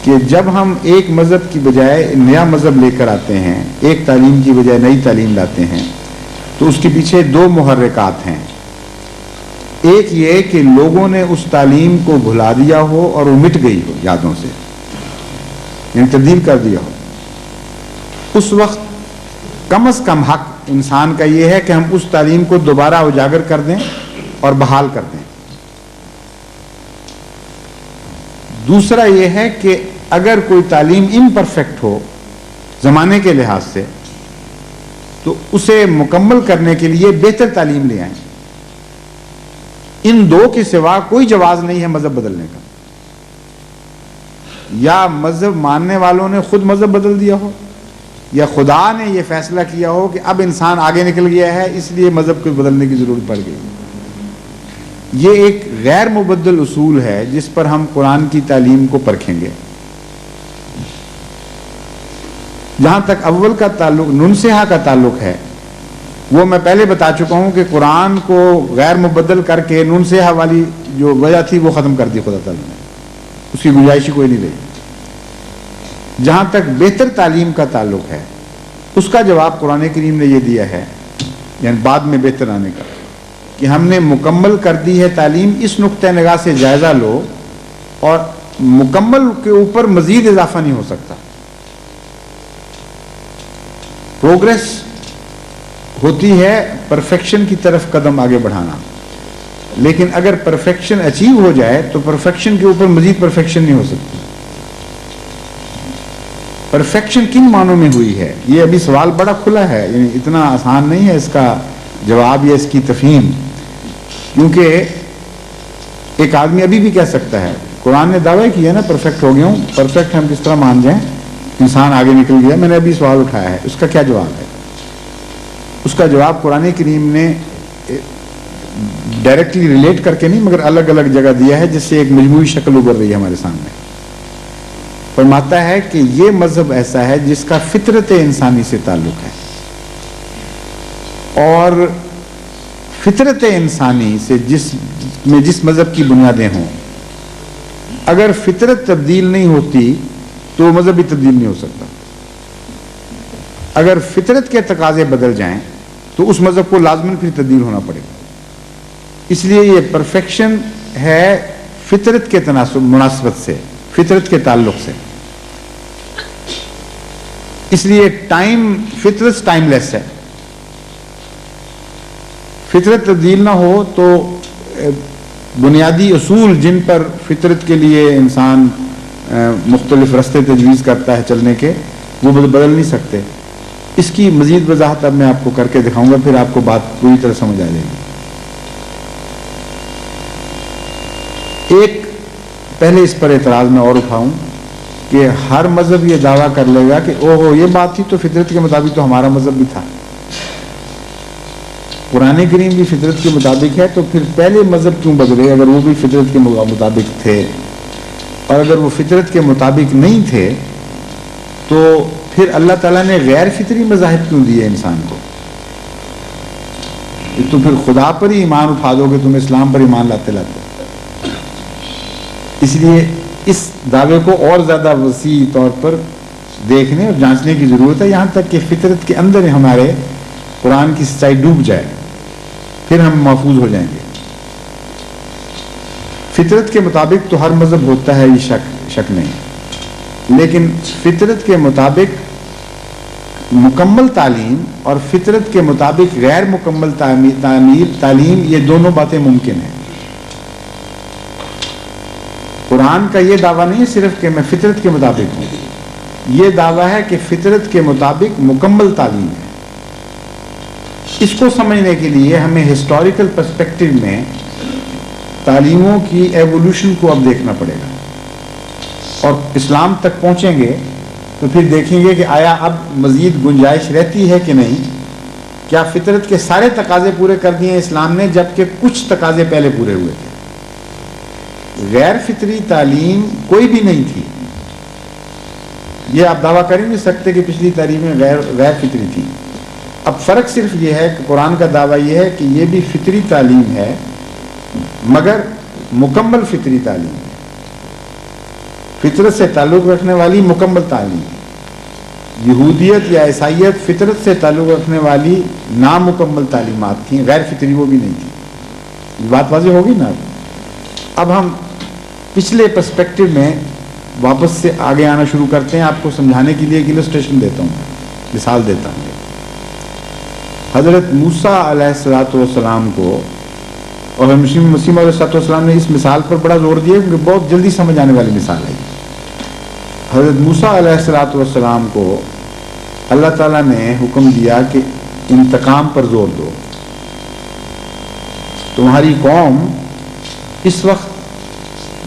کہ جب ہم ایک مذہب کی بجائے نیا مذہب لے کر آتے ہیں، ایک تعلیم کی بجائے نئی تعلیم لاتے ہیں، تو اس کے پیچھے دو محرکات ہیں، ایک یہ کہ لوگوں نے اس تعلیم کو بھلا دیا ہو اور وہ مٹ گئی ہو یادوں سے، یعنی تبدیل کر دیا ہو، اس وقت کم از کم حق انسان کا یہ ہے کہ ہم اس تعلیم کو دوبارہ اجاگر کر دیں اور بحال کر دیں۔ دوسرا یہ ہے کہ اگر کوئی تعلیم امپرفیکٹ ہو زمانے کے لحاظ سے تو اسے مکمل کرنے کے لیے بہتر تعلیم لے آئیں۔ ان دو کے سوا کوئی جواز نہیں ہے مذہب بدلنے کا، یا مذہب ماننے والوں نے خود مذہب بدل دیا ہو، یا خدا نے یہ فیصلہ کیا ہو کہ اب انسان آگے نکل گیا ہے اس لیے مذہب کو بدلنے کی ضرورت پڑ گئی۔ یہ ایک غیر مبدل اصول ہے جس پر ہم قرآن کی تعلیم کو پرکھیں گے۔ جہاں تک اول کا تعلق ننسہا کا تعلق ہے، وہ میں پہلے بتا چکا ہوں کہ قرآن کو غیر مبدل کر کے ننسہا والی جو وجہ تھی وہ ختم کر دی خدا تعالیٰ نے، اس کی گنجائش کوئی نہیں رہی۔ جہاں تک بہتر تعلیم کا تعلق ہے، اس کا جواب قرآن کریم نے یہ دیا ہے، یعنی بعد میں بہتر آنے کا، کہ ہم نے مکمل کر دی ہے تعلیم، اس نقطہ نگاہ سے جائزہ لو، اور مکمل کے اوپر مزید اضافہ نہیں ہو سکتا۔ پروگریس ہوتی ہے پرفیکشن کی طرف قدم آگے بڑھانا، لیکن اگر پرفیکشن اچیو ہو جائے تو پرفیکشن کے اوپر مزید پرفیکشن نہیں ہو سکتی۔ پرفیکشن کن معنوں میں ہوئی ہے، یہ ابھی سوال بڑا کھلا ہے، یعنی اتنا آسان نہیں ہے اس کا جواب یا اس کی تفہیم، کیونکہ ایک آدمی ابھی بھی کہہ سکتا ہے، قرآن نے دعویٰ کیا نا پرفیکٹ ہو گیا ہوں، پرفیکٹ ہم کس طرح مان جائیں، انسان آگے نکل گیا، میں نے ابھی سوال اٹھایا ہے، اس کا کیا جواب ہے؟ اس کا جواب قرآن کریم نے ڈائریکٹلی ریلیٹ کر کے نہیں مگر الگ الگ جگہ دیا ہے، جس سے ایک مجموعی شکل ابھر رہی ہے ہمارے سامنے۔ فرماتا ہے کہ یہ مذہب ایسا ہے جس کا فطرت انسانی سے تعلق ہے، اور فطرت انسانی سے جس مذہب کی بنیادیں ہوں، اگر فطرت تبدیل نہیں ہوتی تو مذہب بھی تبدیل نہیں ہو سکتا۔ اگر فطرت کے تقاضے بدل جائیں تو اس مذہب کو لازماً پھر تبدیل ہونا پڑے گا۔ اس لیے یہ پرفیکشن ہے فطرت کے مناسبت سے، فطرت کے تعلق سے، اس لیے فطرت ٹائم لیس ہے۔ فطرت تبدیل نہ ہو تو بنیادی اصول جن پر فطرت کے لیے انسان مختلف راستے تجویز کرتا ہے چلنے کے، وہ بدل نہیں سکتے۔ اس کی مزید وضاحت اب میں آپ کو کر کے دکھاؤں گا، پھر آپ کو بات پوری طرح سمجھ آ جائے گی۔ ایک پہلے اس پر اعتراض میں اور اٹھاؤں کہ ہر مذہب یہ دعویٰ کر لے گا کہ اوہو یہ بات تھی تو فطرت کے مطابق تو ہمارا مذہب بھی تھا، قرآن کریم بھی فطرت کے مطابق ہے، تو پھر پہلے مذہب کیوں بدلے اگر وہ بھی فطرت کے مطابق تھے؟ اور اگر وہ فطرت کے مطابق نہیں تھے تو پھر اللہ تعالیٰ نے غیر فطری مذاہب کیوں دیے انسان کو؟ تو پھر خدا پر ہی ایمان اٹھا دو گے تم اسلام پر ایمان لاتے لاتے۔ اس لیے اس دعوے کو اور زیادہ وسیع طور پر دیکھنے اور جانچنے کی ضرورت ہے، یہاں تک کہ فطرت کے اندر ہمارے قرآن کی سچائی ڈوب جائے، پھر ہم محفوظ ہو جائیں گے۔ فطرت کے مطابق تو ہر مذہب ہوتا ہے، یہ شک نہیں، لیکن فطرت کے مطابق مکمل تعلیم اور فطرت کے مطابق غیر مکمل تعلیم یہ دونوں باتیں ممکن ہیں۔ قرآن کا یہ دعویٰ نہیں صرف کہ میں فطرت کے مطابق ہوں، یہ دعویٰ ہے کہ فطرت کے مطابق مکمل تعلیم ہے۔ اس کو سمجھنے کے لیے ہمیں ہسٹوریکل پرسپیکٹو میں تعلیموں کی ایوولوشن کو اب دیکھنا پڑے گا، اور اسلام تک پہنچیں گے تو پھر دیکھیں گے کہ آیا اب مزید گنجائش رہتی ہے کہ نہیں، کیا فطرت کے سارے تقاضے پورے کر دیے اسلام نے جبکہ کچھ تقاضے پہلے پورے ہوئے تھے۔ غیر فطری تعلیم کوئی بھی نہیں تھی، یہ آپ دعویٰ کر ہی نہیں سکتے کہ پچھلی تعلیمیں غیر فطری تھی۔ اب فرق صرف یہ ہے کہ قرآن کا دعویٰ یہ ہے کہ یہ بھی فطری تعلیم ہے مگر مکمل فطری تعلیم ہے، فطرت سے تعلق رکھنے والی مکمل تعلیم۔ یہودیت یا عیسائیت فطرت سے تعلق رکھنے والی نامکمل تعلیمات تھیں، غیر فطری وہ بھی نہیں تھی۔ بات واضح ہوگی نا؟ اب ہم پچھلے پرسپیکٹو میں واپس سے آگے آنا شروع کرتے ہیں۔ آپ کو سمجھانے کے لیے ایک السٹریشن دیتا ہوں، مثال دیتا ہوں۔ حضرت موسیٰ علیہ السلام کو اور مسیح علیہ السلام نے اس مثال پر بڑا زور دیا کیونکہ بہت جلدی سمجھ آنے والی مثال ہے۔ حضرت موسیٰ علیہ السلام کو اللہ تعالیٰ نے حکم دیا کہ انتقام پر زور دو، تمہاری قوم اس وقت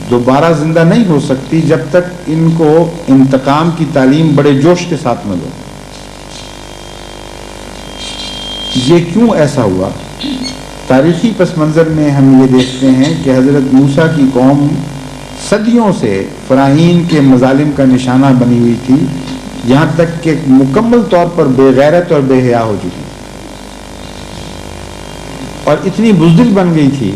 دوبارہ زندہ نہیں ہو سکتی جب تک ان کو انتقام کی تعلیم بڑے جوش کے ساتھ نہ دو۔ یہ کیوں ایسا ہوا؟ تاریخی پس منظر میں ہم یہ دیکھتے ہیں کہ حضرت موسیٰ کی قوم صدیوں سے فرعون کے مظالم کا نشانہ بنی ہوئی تھی، یہاں تک کہ مکمل طور پر بے غیرت اور بے حیا ہو چکی اور اتنی بزدل بن گئی تھی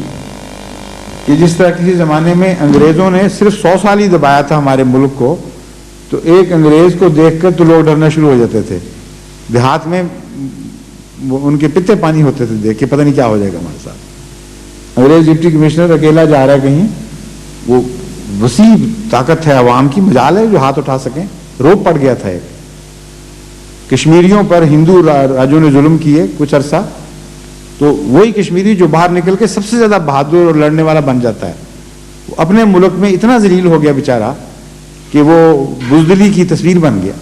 کہ جس طرح کسی زمانے میں انگریزوں نے صرف 100 سال ہی دبایا تھا ہمارے ملک کو، تو ایک انگریز کو دیکھ کر تو لوگ ڈرنا شروع ہو جاتے تھے۔ دیہات میں ان کے پتے پانی ہوتے تھے دیکھ کے، پتہ نہیں کیا ہو جائے گا ہمارے ساتھ۔ انگریز ڈپٹی کمشنر اکیلا جا رہا ہے کہیں، وہ وسیع طاقت ہے عوام کی، مجال ہے جو ہاتھ اٹھا سکیں، روب پڑ گیا تھا ایک۔ کشمیریوں پر ہندو راجوں نے ظلم کیے کچھ عرصہ، تو وہی کشمیری جو باہر نکل کے سب سے زیادہ بہادر اور لڑنے والا بن جاتا ہے، وہ اپنے ملک میں اتنا ذلیل ہو گیا بیچارہ کہ وہ بزدلی کی تصویر بن گیا۔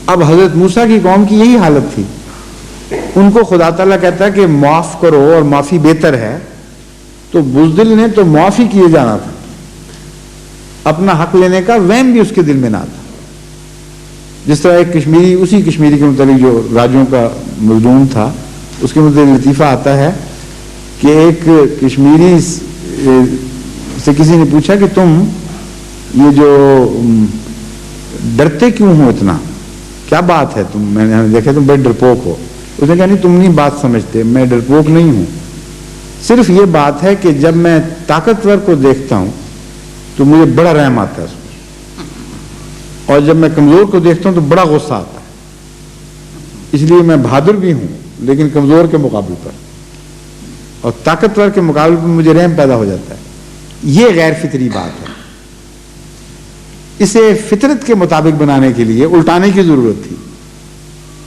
اب حضرت موسیٰ کی قوم کی یہی حالت تھی، ان کو خدا تعالیٰ کہتا ہے کہ معاف کرو اور معافی بہتر ہے، تو بزدل نے تو معافی کیے جانا تھا، اپنا حق لینے کا وہم بھی اس کے دل میں نہ تھا۔ جس طرح ایک کشمیری، اسی کشمیری کے متعلق جو راجوں کا مظلوم تھا، اس کے متعلق لطیفہ آتا ہے کہ ایک کشمیری سے کسی نے پوچھا کہ تم یہ جو ڈرتے کیوں ہو اتنا، کیا بات ہے تم، میں نے دیکھا تم بڑے ڈرپوک ہو۔ اس نے کہا نہیں، تم نہیں بات سمجھتے، میں ڈرپوک نہیں ہوں، صرف یہ بات ہے کہ جب میں طاقتور کو دیکھتا ہوں تو مجھے بڑا رحم آتا ہے اس کو، اور جب میں کمزور کو دیکھتا ہوں تو بڑا غصہ آتا ہے۔ اس لیے میں بہادر بھی ہوں لیکن کمزور کے مقابلے پر، اور طاقتور کے مقابلے پر مجھے رحم پیدا ہو جاتا ہے۔ یہ غیر فطری بات ہے، اسے فطرت کے مطابق بنانے کے لیے الٹانے کی ضرورت تھی،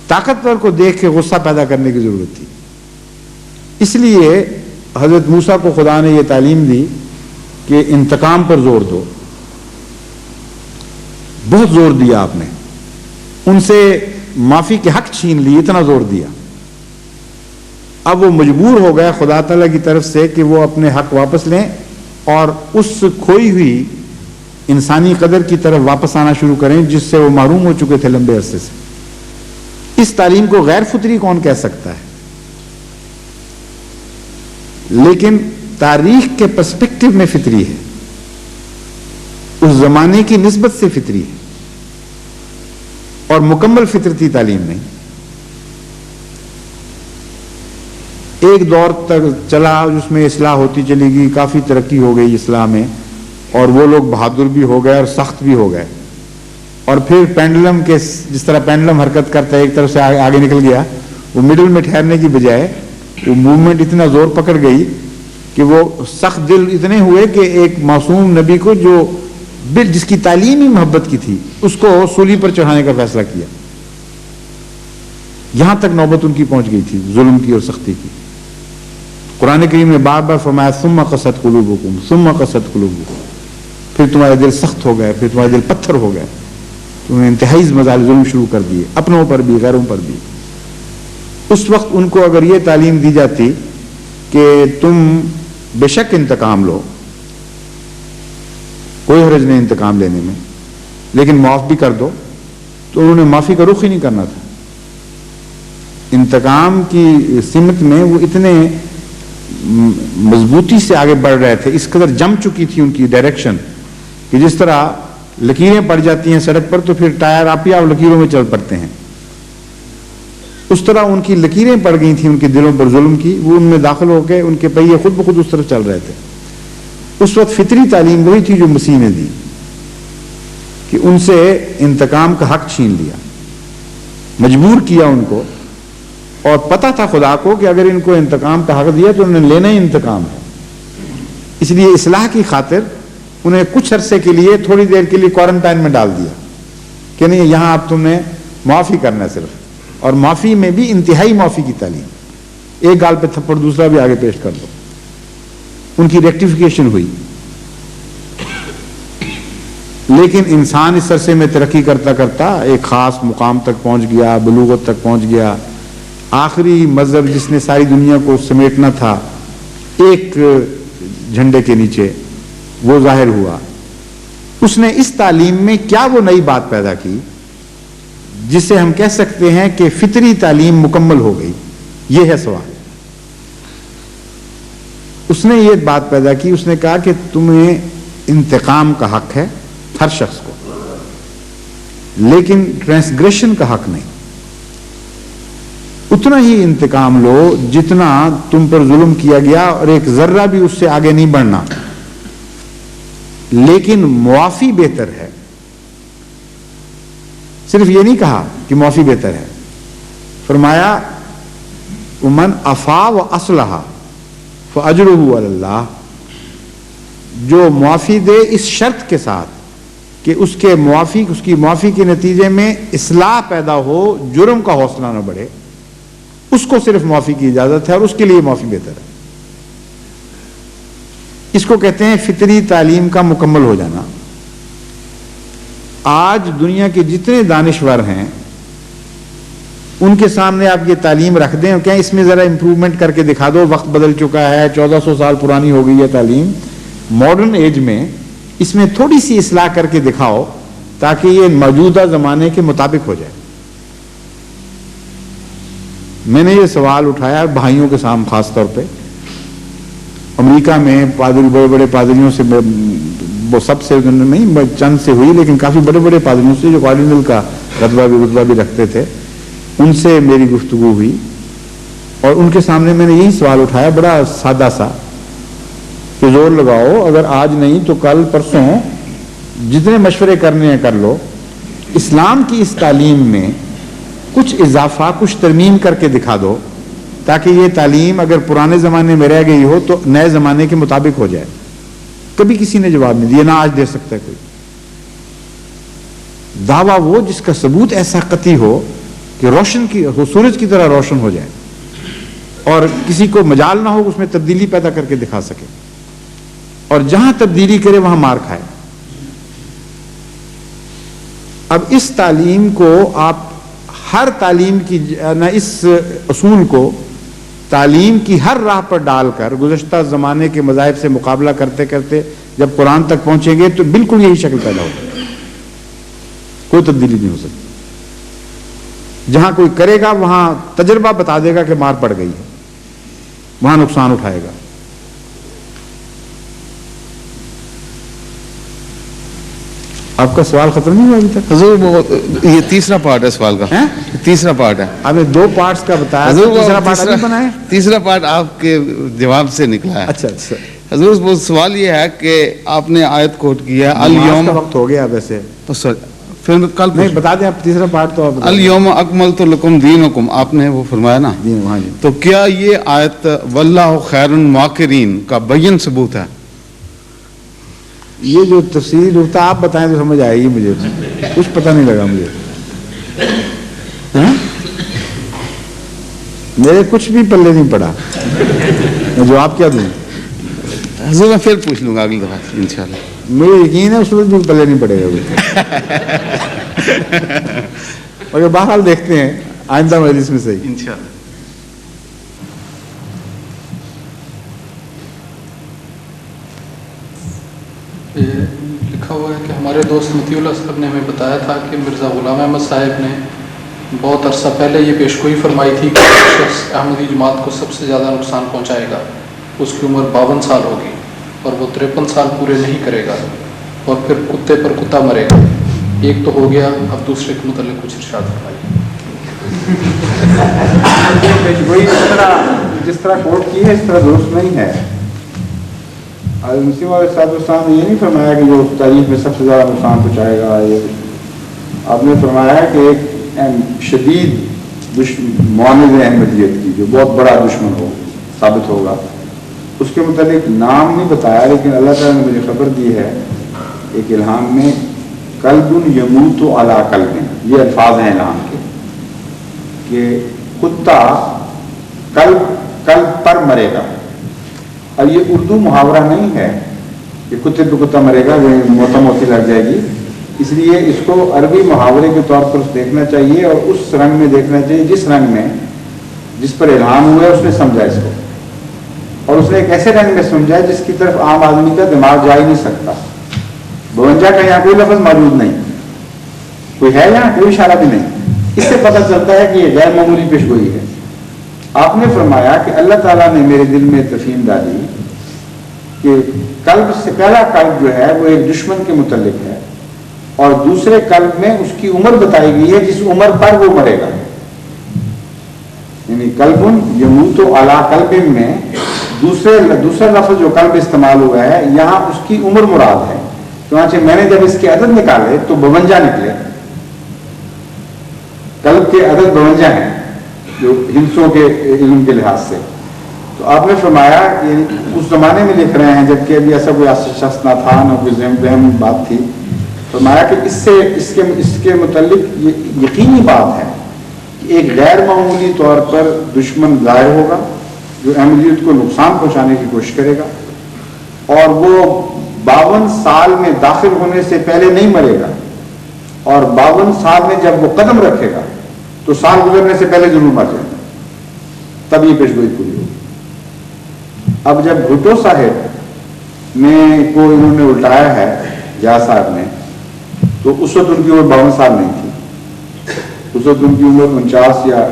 طاقتور کو دیکھ کے غصہ پیدا کرنے کی ضرورت تھی۔ اس لیے حضرت موسیٰ کو خدا نے یہ تعلیم دی کہ انتقام پر زور دو، بہت زور دیا آپ نے، ان سے معافی کے حق چھین لی، اتنا زور دیا۔ اب وہ مجبور ہو گئے خدا تعالیٰ کی طرف سے کہ وہ اپنے حق واپس لیں اور اس کھوئی ہوئی انسانی قدر کی طرف واپس آنا شروع کریں جس سے وہ محروم ہو چکے تھے لمبے عرصے سے. اس تعلیم کو غیر فطری کون کہہ سکتا ہے؟ لیکن تاریخ کے پرسپیکٹو میں فطری ہے، اس زمانے کی نسبت سے فطری ہے، اور مکمل فطرتی تعلیم نہیں. ایک دور تک چلا جس میں اصلاح ہوتی چلی گئی، کافی ترقی ہو گئی اصلاح میں، اور وہ لوگ بہادر بھی ہو گئے اور سخت بھی ہو گئے. اور پھر پینڈلم کے جس طرح پینڈلم حرکت کرتا ہے ایک طرف سے آگے نکل گیا، وہ مڈل میں ٹھہرنے کی بجائے وہ موومنٹ اتنا زور پکڑ گئی کہ وہ سخت دل اتنے ہوئے کہ ایک معصوم نبی کو جو جس کی تعلیم ہی محبت کی تھی اس کو سولی پر چڑھانے کا فیصلہ کیا. یہاں تک نوبت ان کی پہنچ گئی تھی ظلم کی اور سختی کی. قرآن کریم نے بار بار فرمایا ثم قست قلوبکم ثم قست قلوبکم، پھر تمہارے دل سخت ہو گئے، پھر تمہارے دل پتھر ہو گئے، تم نے انتہائی مظالم ظلم شروع کر دیے، اپنوں پر بھی غیروں پر بھی. اس وقت ان کو اگر یہ تعلیم دی جاتی کہ تم بے شک انتقام لو، کوئی حرج نہیں انتقام لینے میں، لیکن معاف بھی کر دو، تو انہوں نے معافی کا رخ ہی نہیں کرنا تھا. انتقام کی سمت میں وہ اتنے مضبوطی سے آگے بڑھ رہے تھے، اس قدر جم چکی تھی ان کی ڈائریکشن کہ جس طرح لکیریں پڑ جاتی ہیں سڑک پر تو پھر ٹائر آپی آپ لکیروں میں چل پڑتے ہیں، اس طرح ان کی لکیریں پڑ گئی تھیں ان کے دلوں پر ظلم کی. وہ ان میں داخل ہو کے ان کے پہیے خود بخود اس طرف چل رہے تھے. اس وقت فطری تعلیم وہی تھی جو مسیح نے دی کہ ان سے انتقام کا حق چھین لیا، مجبور کیا ان کو، اور پتہ تھا خدا کو کہ اگر ان کو انتقام کا حق دیا تو انہوں نے لینا ہی انتقام ہے. اس لیے اصلاح کی خاطر انہیں کچھ عرصے کے لیے تھوڑی دیر کے لیے کوارنٹائن میں ڈال دیا کہ نہیں یہاں اب تم نے معافی کرنا ہے صرف، اور معافی میں بھی انتہائی معافی کی تعلیم، ایک گال پہ تھپڑ دوسرا بھی آگے پیش کر دو. ان کی ریکٹیفیکیشن ہوئی. لیکن انسان اس عرصے میں ترقی کرتا کرتا ایک خاص مقام تک پہنچ گیا، بلوغت تک پہنچ گیا. آخری مذہب جس نے ساری دنیا کو سمیٹنا تھا ایک جھنڈے کے نیچے، وہ ظاہر ہوا. اس نے اس تعلیم میں کیا وہ نئی بات پیدا کی جسے ہم کہہ سکتے ہیں کہ فطری تعلیم مکمل ہو گئی؟ یہ ہے سوال. اس نے یہ بات پیدا کی، اس نے کہا کہ تمہیں انتقام کا حق ہے ہر شخص کو، لیکن ٹرانسگریشن کا حق نہیں. اتنا ہی انتقام لو جتنا تم پر ظلم کیا گیا، اور ایک ذرہ بھی اس سے آگے نہیں بڑھنا، لیکن معافی بہتر ہے. صرف یہ نہیں کہا کہ معافی بہتر ہے، فرمایا ومن عفا و اصلح فاجرہ علی اللہ، جو معافی دے اس شرط کے ساتھ کہ اس کی معافی کے نتیجے میں اصلاح پیدا ہو، جرم کا حوصلہ نہ بڑھے، اس کو صرف معافی کی اجازت ہے اور اس کے لیے معافی بہتر ہے. اس کو کہتے ہیں فطری تعلیم کا مکمل ہو جانا. آج دنیا کے جتنے دانشور ہیں ان کے سامنے آپ یہ تعلیم رکھ دیں اور کہیں اس میں ذرا امپروومنٹ کر کے دکھا دو، وقت بدل چکا ہے، 1400 سال پرانی ہو گئی ہے تعلیم، ماڈرن ایج میں اس میں تھوڑی سی اصلاح کر کے دکھاؤ تاکہ یہ موجودہ زمانے کے مطابق ہو جائے. میں نے یہ سوال اٹھایا بھائیوں کے سامنے، خاص طور پہ امریکہ میں پادری، بڑے بڑے پادریوں سے، وہ سب سے نہیں چند سے ہوئی، لیکن کافی بڑے بڑے پادریوں سے جو کارڈینل کا رتبہ بھی رکھتے تھے، ان سے میری گفتگو ہوئی. اور ان کے سامنے میں نے یہی سوال اٹھایا بڑا سادہ سا کہ زور لگاؤ، اگر آج نہیں تو کل پرسوں جتنے مشورے کرنے ہیں کر لو، اسلام کی اس تعلیم میں کچھ اضافہ، کچھ ترمیم کر کے دکھا دو تاکہ یہ تعلیم اگر پرانے زمانے میں رہ گئی ہو تو نئے زمانے کے مطابق ہو جائے. کبھی کسی نے جواب نہیں دیا، نہ آج دے سکتا ہے کوئی. دعویٰ وہ جس کا ثبوت ایسا قطعی ہو کہ روشن کی سورج کی طرح روشن ہو جائے اور کسی کو مجال نہ ہو اس میں تبدیلی پیدا کر کے دکھا سکے، اور جہاں تبدیلی کرے وہاں مار کھائے. اب اس تعلیم کو آپ ہر تعلیم کی اس اصول کو تعلیم کی ہر راہ پر ڈال کر گزشتہ زمانے کے مذاہب سے مقابلہ کرتے کرتے جب قرآن تک پہنچیں گے تو بالکل یہی شکل پیدا ہوگی، کوئی تبدیلی نہیں ہو سکتی۔ جہاں کوئی کرے گا وہاں تجربہ بتا دے گا کہ مار پڑ گئی ہے، وہاں نقصان اٹھائے گا۔ آپ کا سوال ختم نہیں ہوا ابھی تک؟ حضور وہ یہ تیسرا پارٹ ہے سوال کا، تیسرا پارٹ ہے۔ آپ نے 2 پارٹس کا بتایا، حضور تیسرا پارٹ ابھی بنا ہے؟ تیسرا پارٹ آپ کے جواب سے نکلا ہے۔ اچھا اچھا، حضور وہ سوال یہ ہے کہ آپ نے آیت کوٹ کیا نماز کا وقت ہو گیا ویسے، پھر کل نہیں بتا دیں آپ تیسرا پارٹ تو آپ الیوم اکملت لکم دینکم، آپ نے وہ فرمایا نا، ہاں جی۔ تو کیا یہ آیت واللہ خیر الماکرین کا بین ثبوت ہے؟ یہ جو تفسیر ہوتا آپ بتائیں تو سمجھ آئے گی مجھے، کچھ پتہ نہیں لگا مجھے، میرے کچھ بھی پلے نہیں پڑا، میں جواب کیا دوں؟ حضور میں پھر پوچھ لوں گا اگلی دفعہ انشاءاللہ۔ مجھے یقین ہے اس وقت بھی پلے نہیں پڑے گا، مگر بہرحال دیکھتے ہیں آئندہ مجلس میں صحیح انشاءاللہ۔ لکھا ہوا ہے کہ ہمارے دوست مطیع اللہ صاحب نے ہمیں بتایا تھا کہ مرزا غلام احمد صاحب نے بہت عرصہ پہلے یہ پیشگوئی فرمائی تھی کہ جو شخص احمدی جماعت کو سب سے زیادہ نقصان پہنچائے گا اس کی عمر 52 سال ہوگی اور وہ 53 سال پورے نہیں کرے گا اور پھر کتے پر کتا مرے گا۔ ایک تو ہو گیا، اب دوسرے کے متعلق کچھ ارشاد فرمائیے۔ پیشگوئی جس طرح کوٹ کی ہے اس طرح درست نہیں ہے۔ مسلم علیہ السلام نے یہ نہیں فرمایا کہ جو تاریخ میں سب سے زیادہ نقصان پہنچائے گا، یہ آپ نے فرمایا ہے کہ ایک شدید معاند احمدیت کی جو بہت بڑا دشمن ہو ثابت ہوگا، اس کے متعلق نام نہیں بتایا، لیکن اللہ تعالیٰ نے مجھے خبر دی ہے ایک الہام میں، قلب یموت علی قلب، یہ الفاظ ہیں الہام کے کہ کتا قلب پر مرے گا، اور یہ اردو محاورہ نہیں ہے کہ کتے پہ کتا مرے گا، موتا موتی لگ جائے گی، اس لیے اس کو عربی محاورے کے طور پر دیکھنا چاہیے اور اس رنگ میں دیکھنا چاہیے جس رنگ میں جس پر الہام ہوا ہے اس نے سمجھا اس کو، اور اس نے ایک ایسے رنگ میں سمجھا ہے جس کی طرف عام آدمی کا دماغ جا ہی نہیں سکتا۔ 52 کا یہاں کوئی لفظ موجود نہیں، کوئی ہے یہاں کوئی اشارہ بھی نہیں، اس سے پتہ چلتا ہے کہ یہ غیر معمولی پیشگوئی ہے۔ آپ نے فرمایا کہ اللہ تعالیٰ نے میرے دل میں تفہیم ڈالی کہ قلب سے پہلا قلب جو ہے وہ ایک دشمن کے متعلق ہے، اور دوسرے قلب میں اس کی عمر بتائی گئی ہے جس عمر پر وہ مرے گا، یعنی قلب یموت علی قلب میں دوسرا لفظ جو قلب استعمال ہوا ہے یہاں اس کی عمر مراد ہے۔ چنانچہ میں نے جب اس کے عدد نکالے تو 52 نکلے، قلب کے عدد 52 ہیں جو ہندسوں کے علم کے لحاظ سے۔ تو آپ نے فرمایا کہ اس زمانے میں لکھ رہے ہیں جبکہ ابھی ایسا کوئی شخص نہ تھا، نہ کوئی ذہن بات تھی، فرمایا کہ اس کے متعلق یہ یقینی بات ہے کہ ایک غیر معمولی طور پر دشمن ظاہر ہوگا جو احمدیت کو نقصان پہنچانے کی کوشش کرے گا، اور وہ 52 سال میں داخل ہونے سے پہلے نہیں مرے گا، اور 52 سال میں جب وہ قدم رکھے گا تو سال گزرنے سے پہلے ضرور مر جائے گا، تب یہ پیشگوئی پوری ہوگی۔ اب جب بھٹو صاحب کو انہوں نے الٹایا ہے جہاز صاحب نے، تو اس وقت ان کی عمر 52 سال نہیں تھی، اس وقت ان کی عمر 49 یا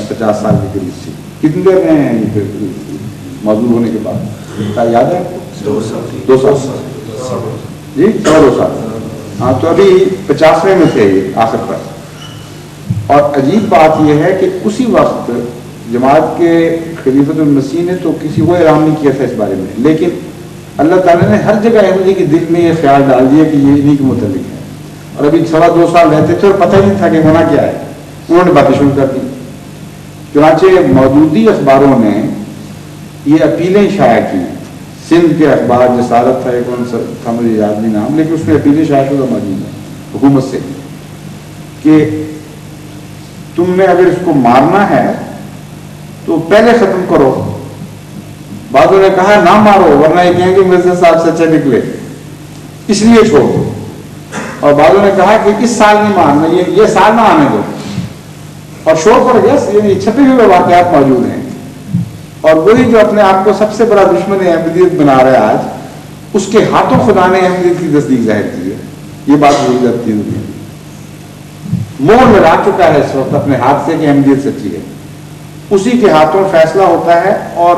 50 سال کے قریب تھی۔ کتنی دیر رہے ہیں یہ موجود ہونے کے بعد؟ کیا یاد ہے؟ 2 سال جی، 2 سال، ہاں، تو ابھی 50ویں میں تھے یہ آخر پر۔ اور عجیب بات یہ ہے کہ اسی وقت جماعت کے خلیفۃ المسیح نے تو کسی کو اعلان نہیں کیا تھا اس بارے میں، لیکن اللہ تعالیٰ نے ہر جگہ احمدی کے دل میں یہ خیال ڈال دیا کہ یہ انہی کے متعلق ہے، اور ابھی 2.25 سال رہتے تھے اور پتہ ہی نہیں تھا کہ ہونا کیا ہے، انہوں نے باتیں شروع کر دی۔ چنانچہ موجودی اخباروں نے یہ اپیلیں شائع کی، سندھ کے اخبار جسارت تھا، کون سا تھا مجھے یاد نہیں نام، لیکن اس میں اپیلیں شائع شدہ موجود ہیں حکومت سے کہ تم نے اگر اس کو مارنا ہے تو پہلے ختم کرو۔ بعضوں نے کہا نہ مارو ورنہ یہ کہیں گے مرزا صاحب سچے نکلے، اس لیے چھوڑ دو، اور بعضوں نے کہا کہ اس سال نہیں مارنا، یہ سال نہ آنے دو، اور شور پڑ گیا، یعنی چھپے ہوئے واقعات موجود ہیں۔ اور وہی جو اپنے آپ کو سب سے بڑا دشمن احمدیت بنا رہا ہے آج، اس کے ہاتھوں خدا نے احمدیت کی تصدیق ظاہر کی ہے. یہ بات بھول جاتی ہے. مور لگا چکا ہے اس وقت اپنے ہاتھ سے کہ احمدیت سچی ہے. اسی کے ہاتھوں فیصلہ ہوتا ہے اور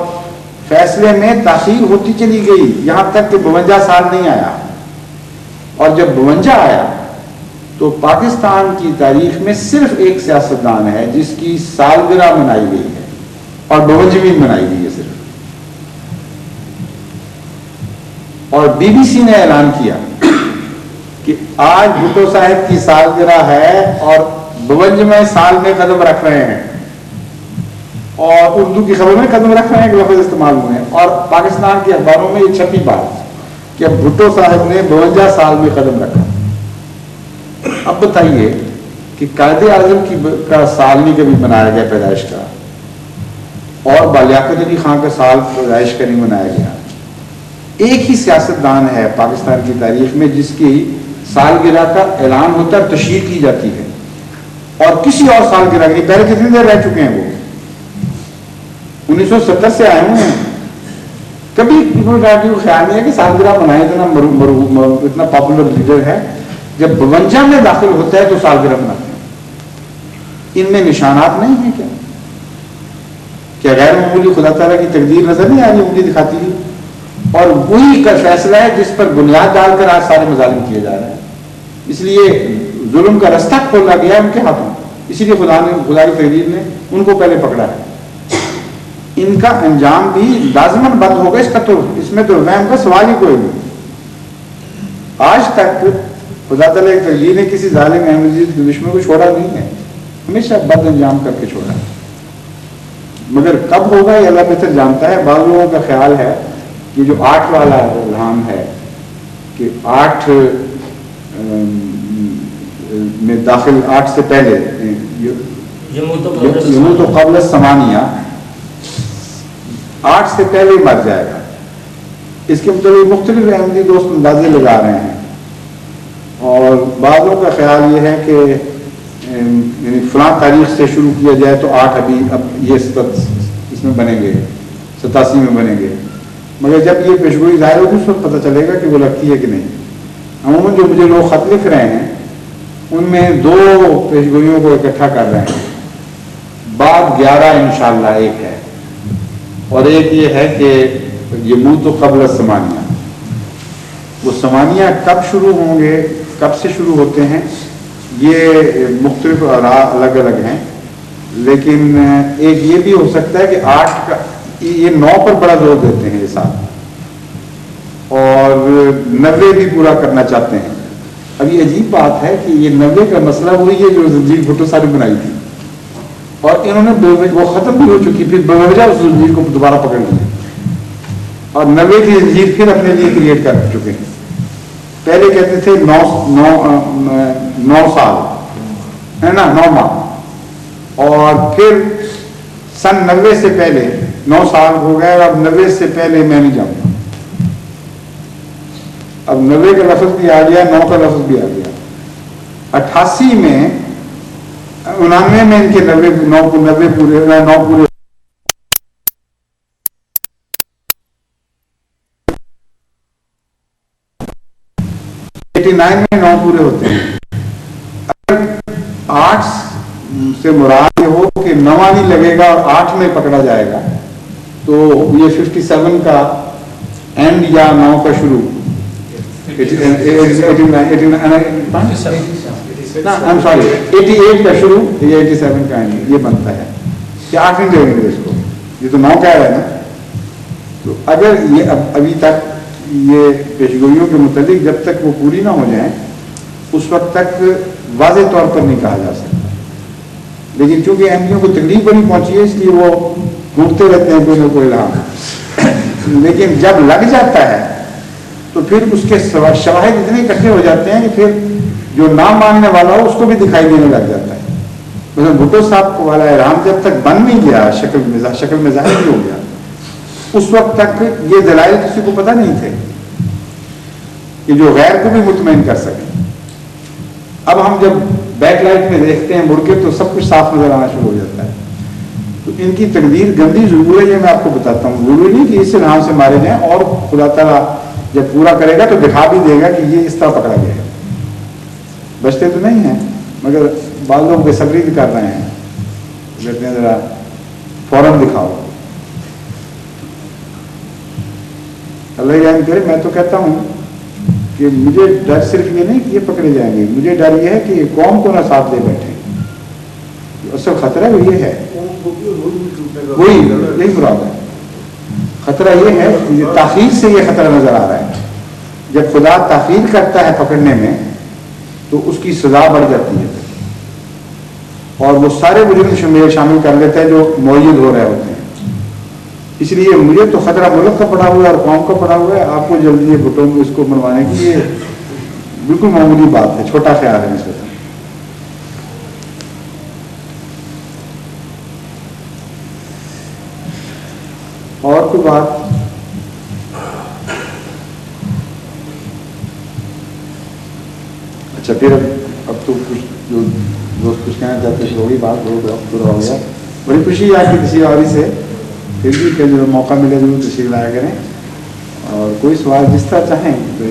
فیصلے میں تاخیر ہوتی چلی گئی یہاں تک کہ 52 سال نہیں آیا. اور جب 52 آیا تو پاکستان کی تاریخ میں صرف ایک سیاستدان ہے جس کی سالگرہ منائی گئی ہے اور 52ویں منائی گئی ہے صرف. اور بی بی سی نے اعلان کیا کہ آج بھٹو صاحب کی سالگرہ ہے اور 52ویں سال میں قدم رکھ رہے ہیں. اور اردو کی خبر میں قدم رکھ رہے ہیں کہ لفظ استعمال ہوئے ہیں اور پاکستان کے اخباروں میں یہ چھپی بات کہ اب بھٹو صاحب نے 52 سال میں قدم رکھا. اب بتائیے کہ قائد اعظم کا سال نہیں کبھی منایا گیا پیدائش کا اور بالیاقت علی خان کا سال پیدائش کا نہیں منایا گیا. ایک ہی سیاستدان ہے پاکستان کی تاریخ میں جس کی سالگرہ کا اعلان ہوتا ہے تشہیر کی جاتی ہے اور کسی اور سالگرہ کی. پہلے کتنی دیر رہ چکے ہیں وہ 1970 سے آئے ہوئے ہیں. کبھی پارٹی کو خیال نہیں ہے کہ سالگرہ منائے اتنا پاپولر لیڈر ہے. جب 52 میں داخل ہوتا ہے تو سالگرہ مناتے ہیں. ان میں نشانات نہیں ہیں کیا غیر معمولی خدا تعالیٰ کی تقدیر نظر نہیں آ رہی انگلی دکھاتی ہے. اور وہی کا فیصلہ ہے جس پر بنیاد ڈال کر آج سارے مظالم کیے جا رہے ہیں. اس لیے ظلم کا رستہ کھولا گیا ان کے ہاتھوں. اسی لیے خدا کی تقدیر نے ان کو پہلے پکڑا ہے. ان کا انجام بھی لازماً بند ہوگا. اس میں تو وہم کا سوال ہی کوئی نہیں. آج تک خدا تعالیٰ کی تقدیر نے کسی ظالم احمدیت کے دشمن کو چھوڑا نہیں ہے. ہمیشہ بد انجام کر کے چھوڑا ہے. مگر کب ہوگا یہ اللہ بہتر جانتا ہے. بعض لوگوں کا خیال ہے کہ جو 8 والا الہام ہے کہ 8 میں داخل 8 سے پہلے یموت قبل الثمانیہ 8 سے پہلے ہی مر جائے گا. اس کے مطابق مختلف احمدی دوست اندازے لگا رہے ہیں اور بعضوں کا خیال یہ ہے کہ فلاں تاریخ سے شروع کیا جائے تو 8 اب یہ اس میں بنیں گے 87 میں بنیں گے. مگر جب یہ پیشگوئی ظاہر ہوگی اس وقت پتہ چلے گا کہ وہ لگتی ہے کہ نہیں. عموماً جو مجھے لوگ خط لکھ رہے ہیں ان میں 2 پیشگوئیوں کو اکٹھا کر رہے ہیں. بعد 11 انشاءاللہ ایک ہے اور ایک یہ ہے کہ یموت قبل الثمانیہ. وہ ثمانیہ کب شروع ہوں گے کب سے شروع ہوتے ہیں یہ مختلف راہ الگ الگ ہیں. لیکن ایک یہ بھی ہو سکتا ہے کہ 8 کا یہ 9 پر بڑا زور دیتے ہیں یہ ساتھ اور 90 بھی پورا کرنا چاہتے ہیں. اب یہ عجیب بات ہے کہ یہ 90 کا مسئلہ وہی ہے جو زنجیر بھٹو صاحب نے بنائی تھی اور انہوں نے وہ ختم بھی ہو چکی پھر بوجہ اس زنجیر کو دوبارہ پکڑ لیا اور 90 کی زنجیر پھر اپنے لیے کریٹ کر چکے ہیں. پہلے کہتے تھے 9 سال ہے نا 9 ماہ اور پھر سن 90 سے پہلے 9 سال ہو گئے اور اب 90 سے پہلے میں نہیں جاؤں گا. اب 90 کا لفظ بھی آ گیا 9 کا لفظ بھی آ گیا. 88 میں 99 میں ان کے 90 پورے 89 میں 9 پورے ہوتے ہیں. اگر 8 سے مراد یہ ہو کہ 9 نہیں لگے گا اور 8 میں پکڑا جائے گا تو یہ 57 کا اینڈ یا 9 کا شروع 88 کا شروع یہ 87 کا اینڈ یہ بنتا ہے کہ 8 نہیں لگیں گے اس کو. یہ تو 9 کہہ رہا ہے نا. تو اگر یہ ابھی تک یہ پیشگوئیوں کے متعلق جب تک وہ پوری نہ ہو جائیں اس وقت تک واضح طور پر نہیں کہا جا سکتا. لیکن چونکہ احمدیوں کو تکلیف بڑی پہنچی ہے اس لیے وہ ڈھونڈتے رہتے ہیں کوئی نہ کوئی الہام. لیکن جب لگ جاتا ہے تو پھر اس کے شواہد اتنے اکٹھے ہو جاتے ہیں کہ پھر جو نہ ماننے والا ہو اس کو بھی دکھائی دینے لگ جاتا ہے. مثلا بھٹو صاحب والا الہام جب تک بن نہیں گیا شکل میں ظاہر نہیں ہو گیا اس وقت تک یہ دلائل کسی کو پتہ نہیں تھے کہ جو غیر کو بھی مطمئن کر سکیں. اب ہم جب بیک لائٹ میں دیکھتے ہیں مڑ کے تو سب کچھ صاف نظر آنا شروع ہو جاتا ہے. تو ان کی تقدیر گندی ضرور ہے یہ میں آپ کو بتاتا ہوں. ضروری نہیں کہ اس الہام سے مارے جائیں اور خدا تعالیٰ جب پورا کرے گا تو دکھا بھی دے گا کہ یہ اس طرح پکڑا گیا ہے. بچتے تو نہیں ہیں مگر بعض لوگ بے صبری بھی کر رہے ہیں, کہتے ہیں ذرا فوراً دکھاؤ. اللہ جان کرے. میں تو کہتا ہوں کہ مجھے ڈر صرف یہ نہیں کہ یہ پکڑے جائیں گے, مجھے ڈر یہ ہے کہ قوم کو نہ ساتھ لے بیٹھے. اصل خطرہ وہ یہ ہے, وہی یہی مراد ہے. خطرہ یہ ہے کہ تاخیر سے یہ خطرہ نظر آ رہا ہے. جب خدا تاخیر کرتا ہے پکڑنے میں تو اس کی سزا بڑھ جاتی ہے, اور وہ سارے مجرم شامل کر لیتے ہیں جو موجود ہو رہے ہوتے ہیں. اس لیے مجھے تو خطرہ ملک کا پڑا ہوا ہے اور قوم کا پڑا ہوا ہے. آپ کو جلدی بھٹو میں اس کو منوانے کی یہ بالکل معمولی بات ہے, چھوٹا خیال ہے اس وقت. اور کوئی بات؟ اچھا پھر اب تو کچھ جو دوست کچھ کہنا چاہتے ہیں وہی بات بہت پورا ہو گیا. بڑی خوشی ہے آپ کی کسی اور سے, پھر بھی کہ جو موقع ملے ضرور تشریف لایا کریں, اور کوئی سوال جس طرح چاہیں تو